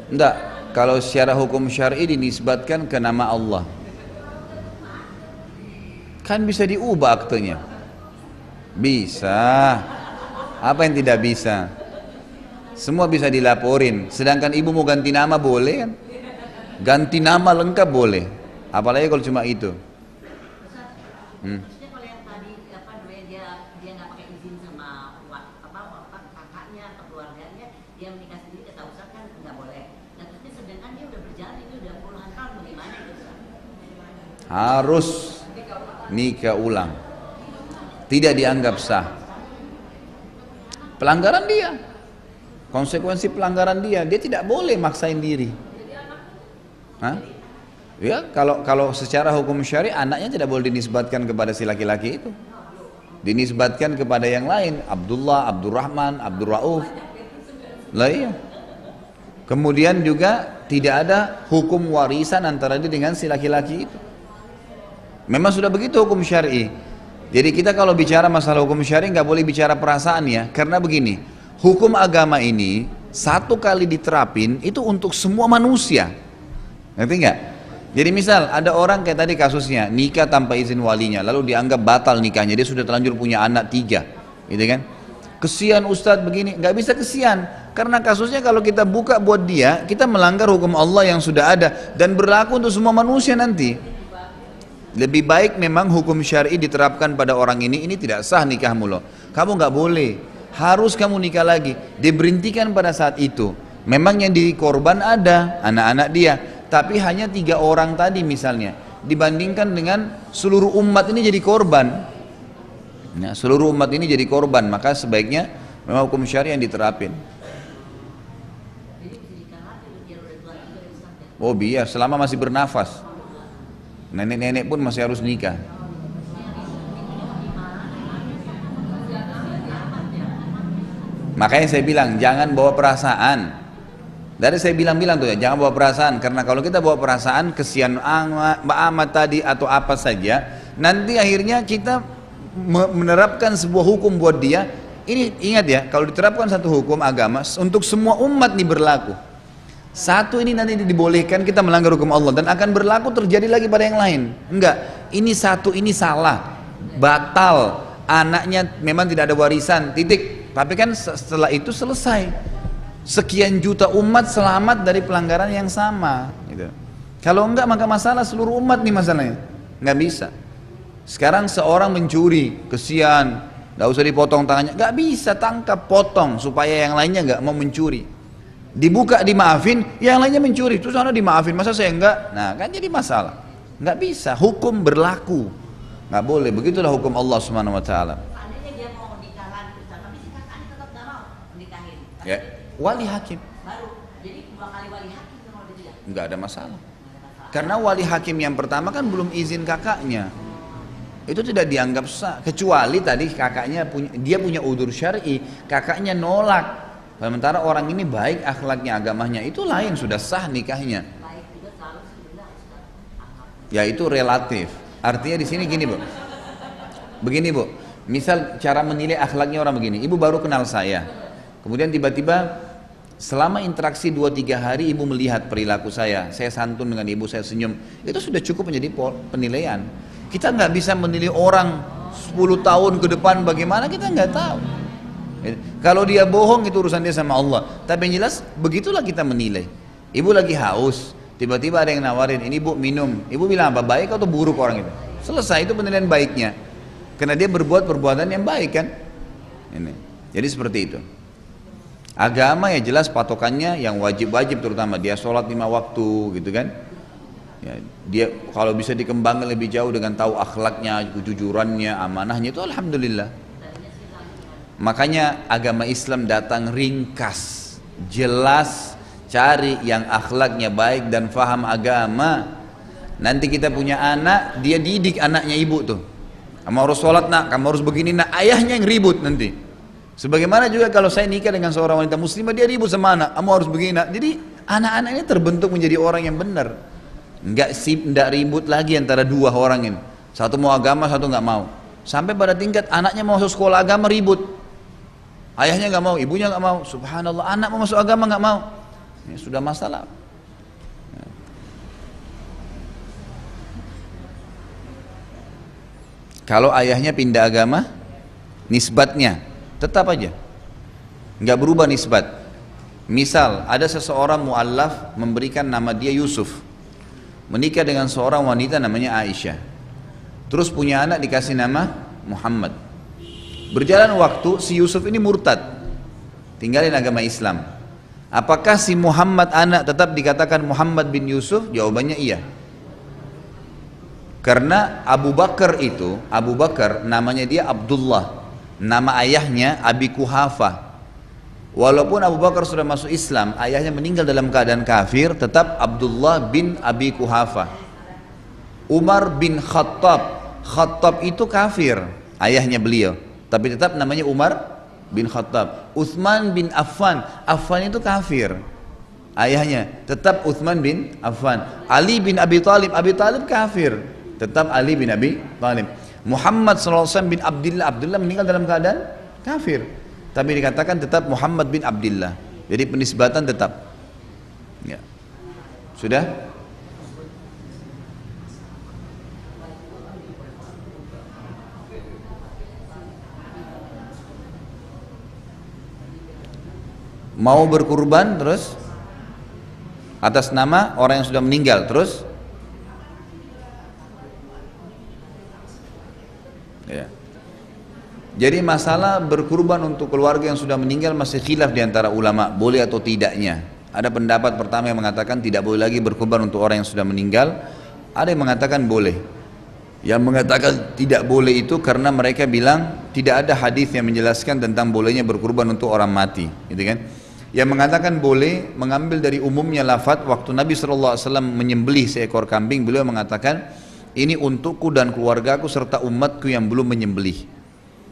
Enggak, kalau secara hukum syar'i dinisbatkan ke nama Allah. Kan bisa diubah aktenya. Bisa. Apa yang tidak bisa? Semua bisa dilaporin. Sedangkan ibu mau ganti nama boleh kan? Ganti nama lengkap boleh. Apalagi kalau cuma itu. Maksudnya kalau yang tadi dia nggak pakai izin sama kakaknya atau keluarganya, dia menikah sendiri, kata Ustaz kan nggak boleh. Nah terusnya sedangkan dia udah berjalan itu udah puluhan tahun, bagaimana itu Ustaz? Harus nikah ulang. Tidak dianggap sah. Pelanggaran dia. Konsekuensi pelanggaran dia tidak boleh maksain diri. Hah? Ya, kalau secara hukum syari anaknya tidak boleh dinisbatkan kepada si laki-laki itu. Dinisbatkan kepada yang lain, Abdullah, Abdurrahman, Abdurrauf. Lah iya. Kemudian juga tidak ada hukum warisan antara dia dengan si laki-laki itu. Memang sudah begitu hukum syar'i. Jadi kita kalau bicara masalah hukum syar'i nggak boleh bicara perasaan ya, karena begini, hukum agama ini satu kali diterapin itu untuk semua manusia. Ngerti nggak? Jadi misal ada orang kayak tadi kasusnya nikah tanpa izin walinya, lalu dianggap batal nikahnya, dia sudah terlanjur punya anak 3, gitu kan? Kesian Ustadz begini, nggak bisa kesian, karena kasusnya kalau kita buka buat dia, kita melanggar hukum Allah yang sudah ada dan berlaku untuk semua manusia nanti. Lebih baik memang hukum syar'i diterapkan pada orang ini tidak sah nikahmu loh. Kamu nggak boleh. harus kamu nikah lagi. Diberhentikan pada saat itu. Memang yang di korban ada anak-anak dia, tapi hanya 3 orang tadi misalnya, dibandingkan dengan seluruh umat ini jadi korban. Nah, seluruh umat ini jadi korban, maka sebaiknya memang hukum syariah yang diterapin. Oh biar selama masih bernafas. Nenek-nenek pun masih harus nikah. Makanya saya bilang jangan bawa perasaan. Dari saya bilang tuh ya, jangan bawa perasaan, karena kalau kita bawa perasaan, kesian Mbak Ahmad tadi atau apa saja, nanti akhirnya kita menerapkan sebuah hukum buat dia. Ini ingat ya, kalau diterapkan satu hukum agama untuk semua umat nih berlaku. Satu ini nanti dibolehkan kita melanggar hukum Allah dan akan berlaku terjadi lagi pada yang lain. Enggak, ini satu ini salah, batal, anaknya memang tidak ada warisan, titik. Tapi kan setelah itu selesai. Sekian juta umat selamat dari pelanggaran yang sama. Gitu. Kalau enggak maka masalah seluruh umat nih masalahnya. Enggak bisa. Sekarang seorang mencuri, kesian, enggak usah dipotong tangannya, enggak bisa, tangkap, potong supaya yang lainnya enggak mau mencuri. Dibuka dimaafin, yang lainnya mencuri, terus sana dimaafin, masa saya enggak? Nah kan jadi masalah. Enggak bisa, hukum berlaku. Enggak boleh, begitulah hukum Allah Subhanahu wa taala. Ya, wali hakim. Baru, jadi 2 kali wali hakim kalau dia. Enggak ada masalah. Karena wali hakim yang pertama kan belum izin kakaknya. Itu tidak dianggap sah, kecuali tadi kakaknya dia punya udzur syar'i, kakaknya nolak. Sementara orang ini baik akhlaknya, agamanya, itu lain, sudah sah nikahnya. Baik juga selalu sebenarnya Ya itu relatif. Artinya di sini gini, Bu. Begini, Bu. Misal cara menilai akhlaknya orang begini. Ibu baru kenal saya. Kemudian tiba-tiba selama interaksi 2-3 hari ibu melihat perilaku saya santun dengan ibu, saya senyum, itu sudah cukup menjadi penilaian. Kita nggak bisa menilai orang 10 tahun ke depan bagaimana, kita nggak tahu. Kalau dia bohong itu urusan dia sama Allah. Tapi yang jelas begitulah kita menilai. Ibu lagi haus, tiba-tiba ada yang nawarin, ini Bu minum. Ibu bilang apa, baik atau buruk orang itu? Selesai, itu penilaian baiknya. Karena dia berbuat perbuatan yang baik kan. Ini. Jadi seperti itu. Agama ya jelas patokannya yang wajib-wajib, terutama dia sholat 5 waktu gitu kan ya, dia kalau bisa dikembangkan lebih jauh dengan tahu akhlaknya, kejujurannya, amanahnya, itu alhamdulillah. Makanya agama Islam datang ringkas, jelas, cari yang akhlaknya baik dan faham agama. Nanti kita punya anak, dia didik anaknya ibu tuh, kamu harus sholat nak, kamu harus begini nak, ayahnya yang ribut nanti. Sebagaimana juga kalau saya nikah dengan seorang wanita muslimah, dia ribut sama anak, kamu harus begini. Jadi anak-anak ini terbentuk menjadi orang yang benar. Enggak ribut lagi antara 2 orang ini. Satu mau agama, satu nggak mau. Sampai pada tingkat anaknya mau masuk sekolah agama ribut. Ayahnya nggak mau, ibunya nggak mau. Subhanallah, anak mau masuk agama nggak mau. Ini sudah masalah. Kalau ayahnya pindah agama, nisbatnya tetap aja nggak berubah nisbat. Misal ada seseorang mu'allaf memberikan nama dia Yusuf, menikah dengan seorang wanita namanya Aisyah, terus punya anak dikasih nama Muhammad. Berjalan waktu si Yusuf ini murtad, tinggalin agama Islam. Apakah si Muhammad anak tetap dikatakan Muhammad bin Yusuf? Jawabannya iya. Karena Abu Bakar namanya dia Abdullah, nama ayahnya Abi Kuhafa. Walaupun Abu Bakar sudah masuk Islam, ayahnya meninggal dalam keadaan kafir, tetap Abdullah bin Abi Kuhafa. Umar bin Khattab itu kafir, ayahnya beliau, tapi tetap namanya Umar bin Khattab. Utsman bin Affan itu kafir, ayahnya tetap Utsman bin Affan. Ali bin Abi Thalib kafir, tetap Ali bin Abi Thalib. Muhammad SAW bin Abdullah meninggal dalam keadaan kafir, tapi dikatakan tetap Muhammad bin Abdullah. Jadi penisbatan tetap ya. Sudah? Mau berkurban terus atas nama orang yang sudah meninggal terus ya. Jadi masalah berkurban untuk keluarga yang sudah meninggal masih khilaf di antara ulama, boleh atau tidaknya. Ada pendapat pertama yang mengatakan tidak boleh lagi berkurban untuk orang yang sudah meninggal, ada yang mengatakan boleh. Yang mengatakan tidak boleh itu karena mereka bilang tidak ada hadis yang menjelaskan tentang bolehnya berkurban untuk orang mati, gitu kan? Yang mengatakan boleh mengambil dari umumnya lafaz waktu Nabi SAW menyembelih seekor kambing, beliau mengatakan ini untukku dan keluargaku serta umatku yang belum menyembelih.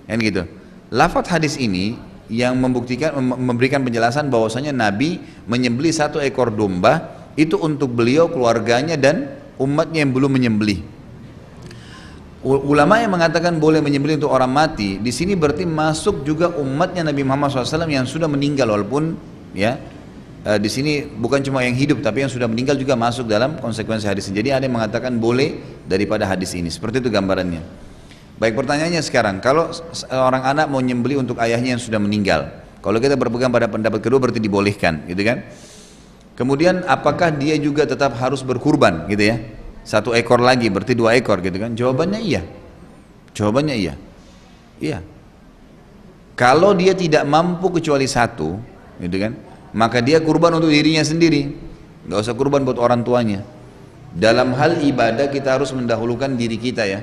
Kan gitu. Lafaz hadis ini yang memberikan penjelasan bahwasanya Nabi menyembelih satu ekor domba itu untuk beliau, keluarganya dan umatnya yang belum menyembelih. Ulama yang mengatakan boleh menyembelih untuk orang mati, di sini berarti masuk juga umatnya Nabi Muhammad SAW yang sudah meninggal, walaupun ya di sini bukan cuma yang hidup tapi yang sudah meninggal juga masuk dalam konsekuensi hadis ini. Jadi ada yang mengatakan boleh daripada hadis ini. Seperti itu gambarannya. Baik, pertanyaannya sekarang, kalau seorang anak mau nyembelih untuk ayahnya yang sudah meninggal, kalau kita berpegang pada pendapat kedua berarti dibolehkan, gitu kan? Kemudian apakah dia juga tetap harus berkurban, gitu ya? Satu ekor lagi berarti 2 ekor, gitu kan? Jawabannya iya. Jawabannya iya. Iya. Kalau dia tidak mampu kecuali satu, gitu kan? Maka dia kurban untuk dirinya sendiri. Gak usah kurban buat orang tuanya. Dalam hal ibadah kita harus mendahulukan diri kita ya.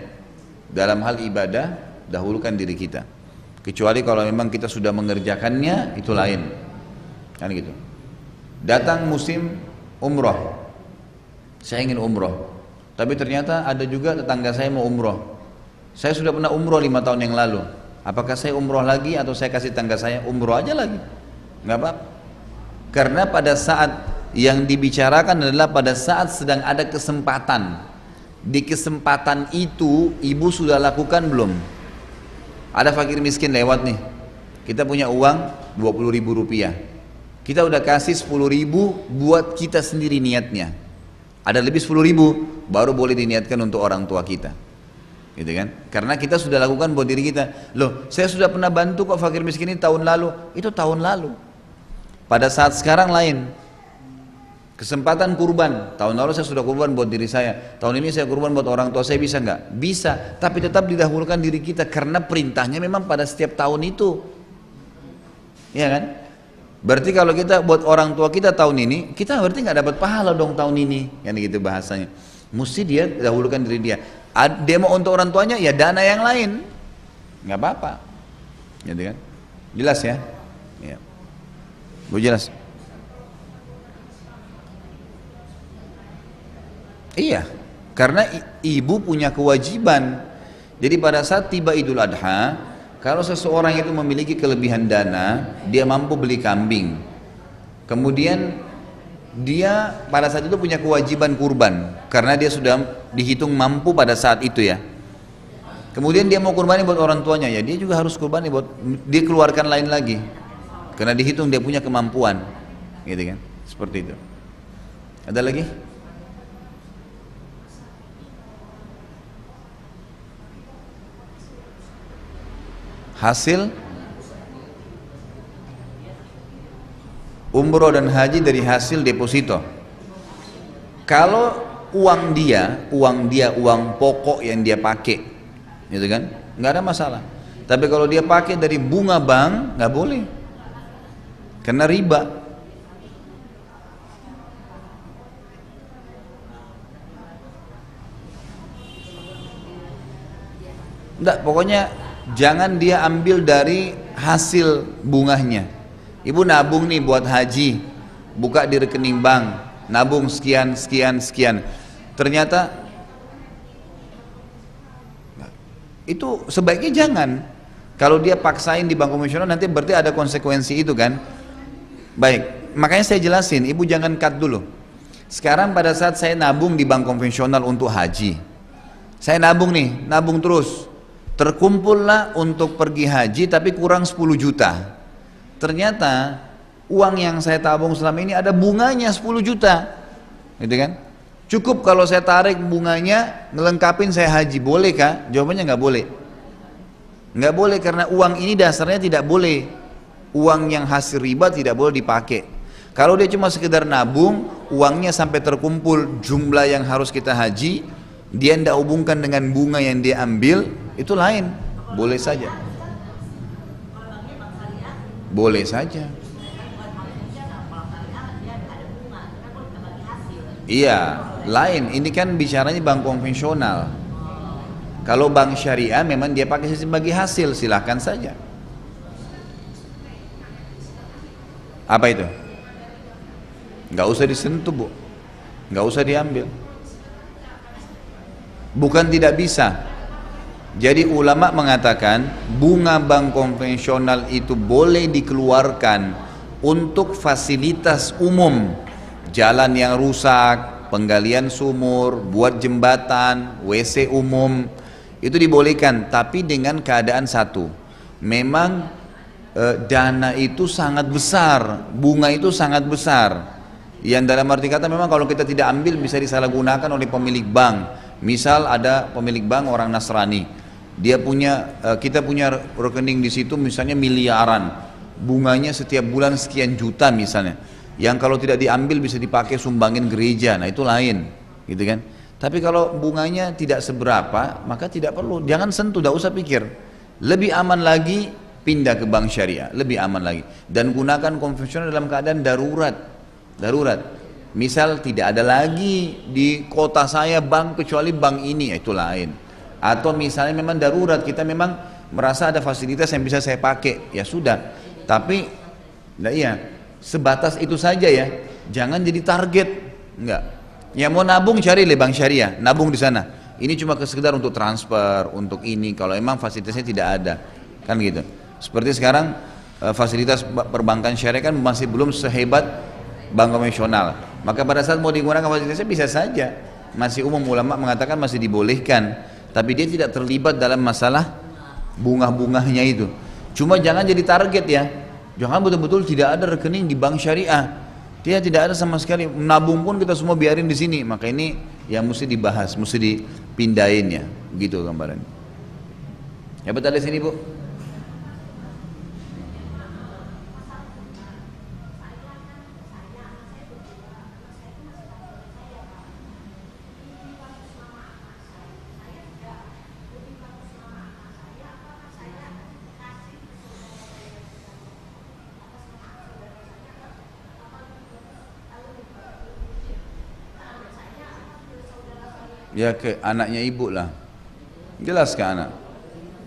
Dalam hal ibadah dahulukan diri kita. Kecuali kalau memang kita sudah mengerjakannya, itu lain. Kan gitu. Datang musim umroh. Saya ingin umroh. Tapi ternyata ada juga tetangga saya mau umroh. Saya sudah pernah umroh 5 tahun yang lalu. Apakah saya umroh lagi atau saya kasih tetangga saya umroh aja lagi? Nggak apa-apa. Karena pada saat yang dibicarakan adalah pada saat sedang ada kesempatan. Di kesempatan itu ibu sudah lakukan belum? Ada fakir miskin lewat nih. Kita punya uang 20.000 rupiah. Kita udah kasih 10.000 buat kita sendiri niatnya. Ada lebih 10.000 baru boleh diniatkan untuk orang tua kita. Gitu kan? Karena kita sudah lakukan buat diri kita. Loh, saya sudah pernah bantu kok fakir miskin ini tahun lalu. Itu tahun lalu. Pada saat sekarang lain. Kesempatan kurban, tahun lalu saya sudah kurban buat diri saya, tahun ini saya kurban buat orang tua saya, bisa nggak? Bisa, tapi tetap didahulukan diri kita karena perintahnya memang pada setiap tahun itu, ya kan? Berarti kalau kita buat orang tua kita tahun ini, kita berarti nggak dapat pahala dong tahun ini, kan gitu bahasanya. Mesti dia dahulukan diri dia. Dia mau untuk orang tuanya, ya dana yang lain, nggak apa-apa, gitu kan? Jelas ya? Ya. Bu jelas. Iya, karena ibu punya kewajiban. Jadi pada saat tiba Idul Adha, kalau seseorang itu memiliki kelebihan dana, dia mampu beli kambing. Kemudian dia pada saat itu punya kewajiban kurban, karena dia sudah dihitung mampu pada saat itu ya. Kemudian dia mau kurbani buat orang tuanya, ya dia juga harus kurbani buat dia keluarkan lain lagi, karena dihitung dia punya kemampuan, gitu kan? Seperti itu. Ada lagi? Hasil umroh dan haji dari hasil deposito. Kalau uang pokok yang dia pakai, gitu kan, nggak ada masalah. Tapi kalau dia pakai dari bunga bank, nggak boleh, karena riba. Nggak, pokoknya jangan dia ambil dari hasil bunganya. Ibu nabung nih buat haji, buka di rekening bank, nabung sekian. Ternyata itu sebaiknya jangan. Kalau dia paksain di bank konvensional nanti berarti ada konsekuensi itu kan. Baik, makanya saya jelasin, ibu jangan cut dulu. Sekarang pada saat saya nabung di bank konvensional untuk haji, saya nabung terus. Terkumpullah untuk pergi haji tapi kurang 10 juta. Ternyata uang yang saya tabung selama ini ada bunganya 10 juta. Gitu kan? Cukup kalau saya tarik bunganya ngelengkapin saya haji, boleh kah? Jawabannya nggak boleh. Nggak boleh karena uang ini dasarnya tidak boleh. Uang yang hasil riba tidak boleh dipakai. Kalau dia cuma sekedar nabung, uangnya sampai terkumpul jumlah yang harus kita haji, dia tidak hubungkan dengan bunga yang dia ambil, itu lain, boleh saja. Boleh saja. Iya, lain. Ini kan bicaranya bank konvensional. Kalau bank syariah memang dia pakai sistem bagi hasil, silahkan saja. Apa itu? Nggak usah disentuh, Bu. Nggak usah diambil. Bukan tidak bisa. Jadi ulama mengatakan bunga bank konvensional itu boleh dikeluarkan untuk fasilitas umum, jalan yang rusak, penggalian sumur, buat jembatan, WC umum, itu dibolehkan, tapi dengan keadaan satu, memang dana itu sangat besar, bunga itu sangat besar, yang dalam arti kata memang kalau kita tidak ambil bisa disalahgunakan oleh pemilik bank. Misal ada pemilik bank orang Nasrani, dia punya kita punya rekening di situ misalnya miliaran, bunganya setiap bulan sekian juta misalnya, yang kalau tidak diambil bisa dipakai sumbangin gereja, nah itu lain, gitu kan. Tapi kalau bunganya tidak seberapa, maka tidak perlu, jangan sentuh, tidak usah pikir. Lebih aman lagi pindah ke bank syariah, lebih aman lagi, dan gunakan konvensional dalam keadaan darurat. Misal tidak ada lagi di kota saya bank kecuali bank ini, itu lain. Atau misalnya memang darurat, kita memang merasa ada fasilitas yang bisa saya pakai, ya sudah. Tapi, nah iya, sebatas itu saja ya. Jangan jadi target, enggak. Yang mau nabung cari le bank syariah, nabung di sana. Ini cuma sekedar untuk transfer, untuk ini. Kalau emang fasilitasnya tidak ada, kan gitu. Seperti sekarang fasilitas perbankan syariah kan masih belum sehebat bank konvensional. Maka pada saat mau digunakan fasilitasnya bisa saja, masih umum, ulama mengatakan masih dibolehkan, tapi dia tidak terlibat dalam masalah bunga-bunganya itu. Cuma jangan jadi target ya, jangan betul-betul tidak ada rekening di bank syariah, dia tidak ada sama sekali, nabung pun kita semua biarin di sini. Maka ini yang mesti dibahas, mesti dipindahin ya, begitu gambarannya. Ya betul di sini Bu. Ya ke anaknya ibu lah, jelas ke anak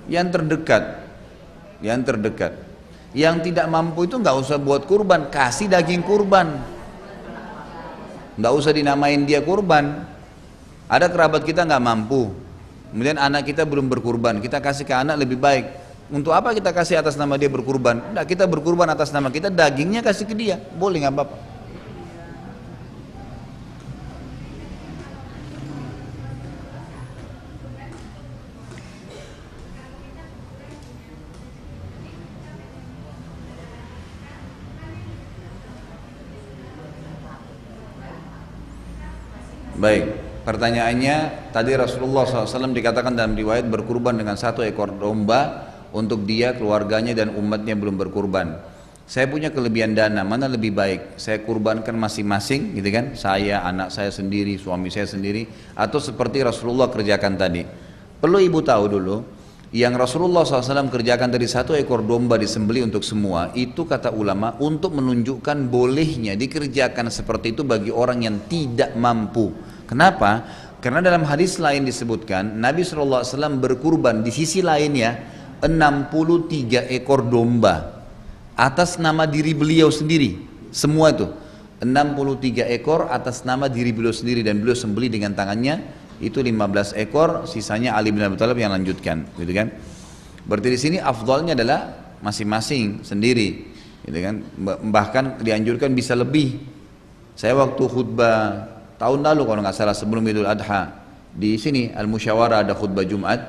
yang terdekat, yang tidak mampu itu nggak usah buat kurban, kasih daging kurban, nggak usah dinamain dia kurban. Ada kerabat kita nggak mampu, kemudian anak kita belum berkurban, kita kasih ke anak lebih baik. Untuk apa kita kasih atas nama dia berkurban? Nggak, kita berkurban atas nama kita, dagingnya kasih ke dia, boleh nggak apa-apa. Baik, pertanyaannya tadi Rasulullah SAW dikatakan dalam riwayat berkurban dengan 1 ekor domba untuk dia, keluarganya dan umatnya belum berkurban. Saya punya kelebihan dana, mana lebih baik? Saya kurbankan masing-masing gitu kan? Saya, anak saya sendiri, suami saya sendiri, atau seperti Rasulullah kerjakan tadi? Perlu ibu tahu dulu, yang Rasulullah SAW kerjakan dari 1 ekor domba disembelih untuk semua, itu kata ulama untuk menunjukkan bolehnya dikerjakan seperti itu bagi orang yang tidak mampu. Kenapa? Karena dalam hadis lain disebutkan Nabi SAW berkurban di sisi lainnya 63 ekor domba atas nama diri beliau sendiri, semua itu 63 ekor atas nama diri beliau sendiri, dan beliau sembelih dengan tangannya itu 15 ekor, sisanya Ali bin Abi Thalib yang lanjutkan, gitu kan. Berarti di sini afdalnya adalah masing-masing sendiri, gitu kan. Bahkan dianjurkan bisa lebih. Saya waktu khutbah tahun lalu kalau nggak salah sebelum Idul Adha di sini Al-Musyawarah ada khutbah Jumat,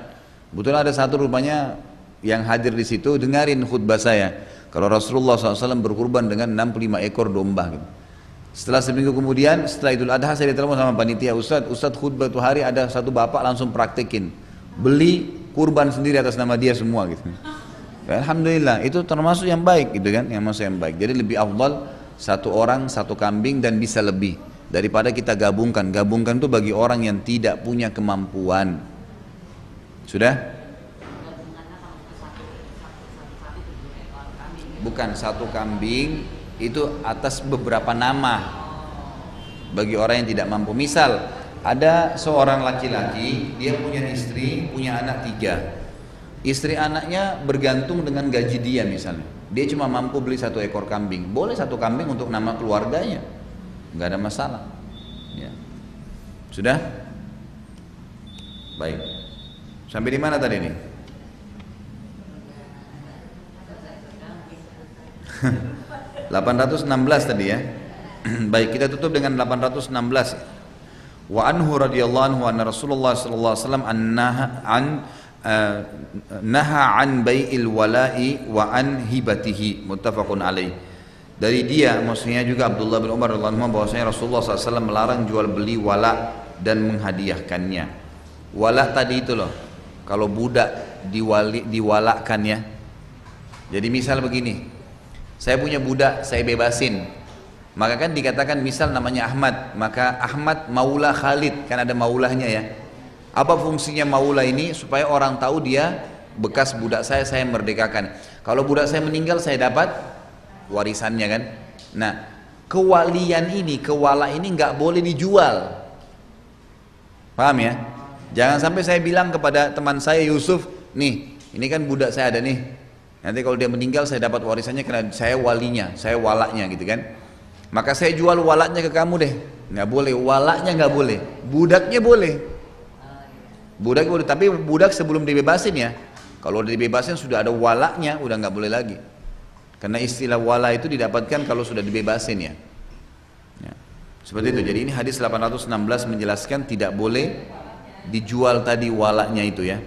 betul ada satu rupanya yang hadir di situ dengarin khutbah saya. Kalau Rasulullah SAW berkurban dengan 65 ekor domba, gitu. Setelah seminggu kemudian, setelah Idul Adha saya ditelepon sama panitia, Ustadz khutbah itu hari ada satu bapak langsung praktekin, beli kurban sendiri atas nama dia semua gitu. Alhamdulillah, itu termasuk yang baik gitu kan, yang masuk yang baik. Jadi lebih afdal 1 orang 1 kambing dan bisa lebih daripada kita gabungkan. Gabungkan itu bagi orang yang tidak punya kemampuan. Sudah? Bukan, satu kambing itu atas beberapa nama bagi orang yang tidak mampu. Misal ada seorang laki-laki, dia punya istri, punya anak 3. Istri anaknya bergantung dengan gaji dia misalnya. Dia cuma mampu beli 1 ekor kambing. Boleh 1 kambing untuk nama keluarganya, nggak ada masalah. Ya. Sudah? Baik. Sampai di mana tadi nih? 816 tadi ya. Baik, kita tutup dengan 816. Wa anhu radhiyallahu anhu anna Rasulullah sallallahu alaihi wasallam naha an bai'il wala'i wa an hibatihi, muttafaqun alaih. Dari dia, maksudnya juga Abdullah bin Umar radhiyallahu anhu, bahwasanya Rasulullah SAW melarang jual beli wala dan menghadiahkannya. Wala tadi itu loh, kalau budak diwalakan ya. Jadi misal begini, saya punya budak, saya bebasin, maka kan dikatakan misal namanya Ahmad, maka Ahmad maula Khalid, kan ada maulahnya ya. Apa fungsinya maula ini? Supaya orang tahu dia bekas budak saya merdekakan. Kalau budak saya meninggal, saya dapat warisannya kan. Nah, kewalian ini, kewala ini nggak boleh dijual. Paham ya? Jangan sampai saya bilang kepada teman saya Yusuf, nih, ini kan budak saya ada nih. Nanti kalau dia meninggal saya dapat warisannya karena saya walinya, saya walaknya gitu kan. Maka saya jual walaknya ke kamu deh. Nggak boleh, walaknya nggak boleh. Budaknya boleh. Budak boleh, tapi budak sebelum dibebasin ya. Kalau dibebasin sudah ada walaknya, udah nggak boleh lagi. Karena istilah wala itu didapatkan kalau sudah dibebasin ya. Ya. Seperti itu. Jadi ini hadis 816 menjelaskan tidak boleh dijual tadi walaknya itu ya.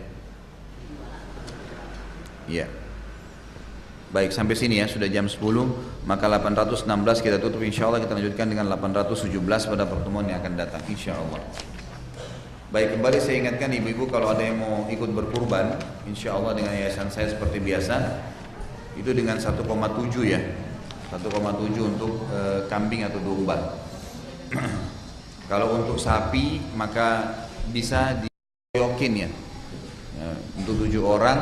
Ya. Baik, sampai sini ya, sudah jam 10. Maka 816 kita tutup, insya Allah kita lanjutkan dengan 817 pada pertemuan yang akan datang, insya Allah. Baik, kembali saya ingatkan ibu-ibu, kalau ada yang mau ikut berkurban, insya Allah dengan yayasan saya seperti biasa, itu dengan 1,7 ya, 1,7 untuk kambing atau domba. Kalau untuk sapi maka bisa diokin ya, untuk 7 orang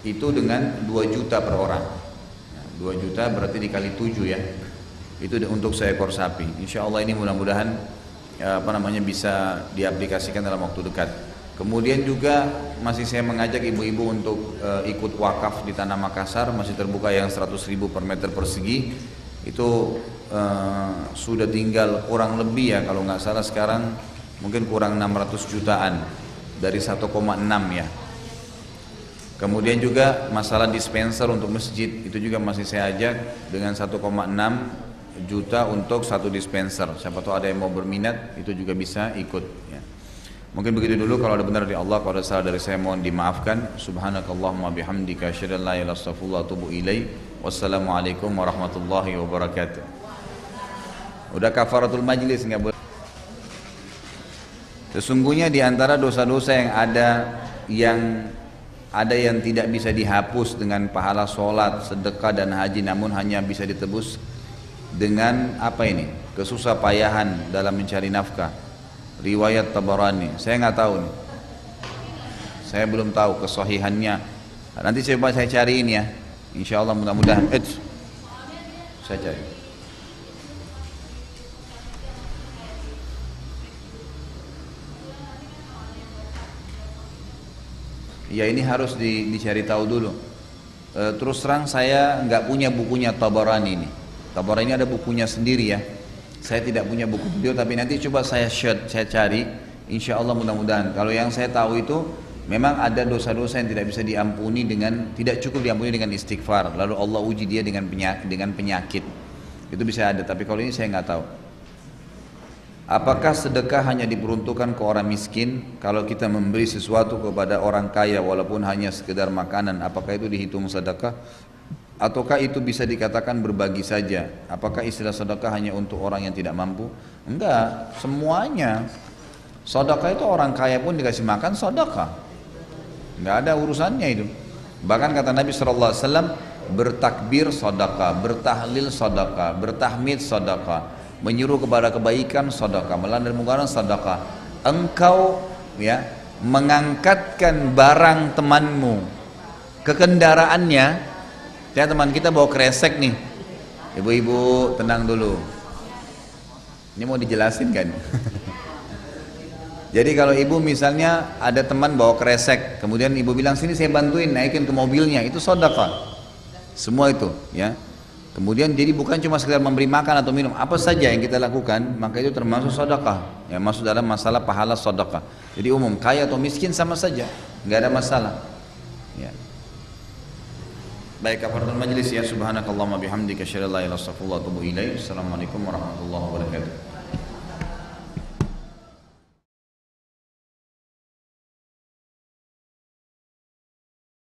itu dengan 2 juta per orang. 2 juta berarti dikali 7 ya, itu untuk seekor sapi. Insya Allah ini mudah-mudahan bisa diaplikasikan dalam waktu dekat. Kemudian juga masih saya mengajak ibu-ibu untuk ikut wakaf di Tanah Makassar, masih terbuka yang 100.000 per meter persegi. Itu sudah tinggal kurang lebih ya, kalau nggak salah sekarang mungkin kurang 600 jutaan dari 1,6 ya. Kemudian juga masalah dispenser untuk masjid, itu juga masih saya ajak dengan 1,6 juta untuk 1 dispenser. Siapa tahu ada yang mau berminat, itu juga bisa ikut ya. Mungkin begitu dulu, kalau ada benar dari Allah, kalau ada salah dari saya mohon dimaafkan. Subhanakallahumma bihamdika asyhadu an la ilaha illa anta astaghfiruka wa atubu ilaik. Wassalamualaikum warahmatullahi wabarakatuh. Udah kafaratul majlis, enggak boleh. Sesungguhnya di antara dosa-dosa yang yang tidak bisa dihapus dengan pahala sholat, sedekah dan haji, namun hanya bisa ditebus dengan apa ini? Kesusah payahan dalam mencari nafkah. Riwayat Tabarani. Saya nggak tahu nih. Saya belum tahu kesahihannya. Nanti coba saya cariin ya. Insya Allah mudah-mudahan. Saya cari. Ya ini harus dicari tahu dulu. Terus terang saya nggak punya bukunya Tabarani ini. Tabarani ini ada bukunya sendiri ya. Saya tidak punya buku beliau, tapi nanti coba saya cari. Insya Allah mudah-mudahan. Kalau yang saya tahu itu memang ada dosa-dosa yang tidak bisa diampuni tidak cukup diampuni dengan istighfar. Lalu Allah uji dia dengan penyakit. Itu bisa ada. Tapi kalau ini saya nggak tahu. Apakah sedekah hanya diperuntukkan ke orang miskin? Kalau kita memberi sesuatu kepada orang kaya walaupun hanya sekedar makanan, apakah itu dihitung sedekah? Ataukah itu bisa dikatakan berbagi saja? Apakah istilah sedekah hanya untuk orang yang tidak mampu? Enggak, semuanya. Sedekah itu orang kaya pun dikasih makan sedekah. Enggak ada urusannya itu. Bahkan kata Nabi SAW, bertakbir sedekah, bertahlil sedekah, bertahmid sedekah, menyuruh kepada kebaikan sedekah, melarang dari kemungkaran sedekah. Engkau ya mengangkatkan barang temanmu ke kendaraannya, Ya teman kita bawa kresek nih. Ibu-ibu tenang dulu. Ini mau dijelasin kan? Jadi kalau ibu misalnya ada teman bawa kresek, kemudian ibu bilang sini saya bantuin naikin ke mobilnya, itu sedekah. Semua itu, ya. Kemudian jadi bukan cuma sekedar memberi makan atau minum, apa saja yang kita lakukan, maka itu termasuk sedekah. Ya, masuk dalam masalah pahala sedekah. Jadi umum, kaya atau miskin sama saja, nggak ada masalah. Ya. Baik, kafaratul majlis ya, subhanakallahumma bihamdika asyhadu an la ilaha illa anta astaghfiruka wa atubu ilaik. Assalamualaikum warahmatullahi wabarakatuh.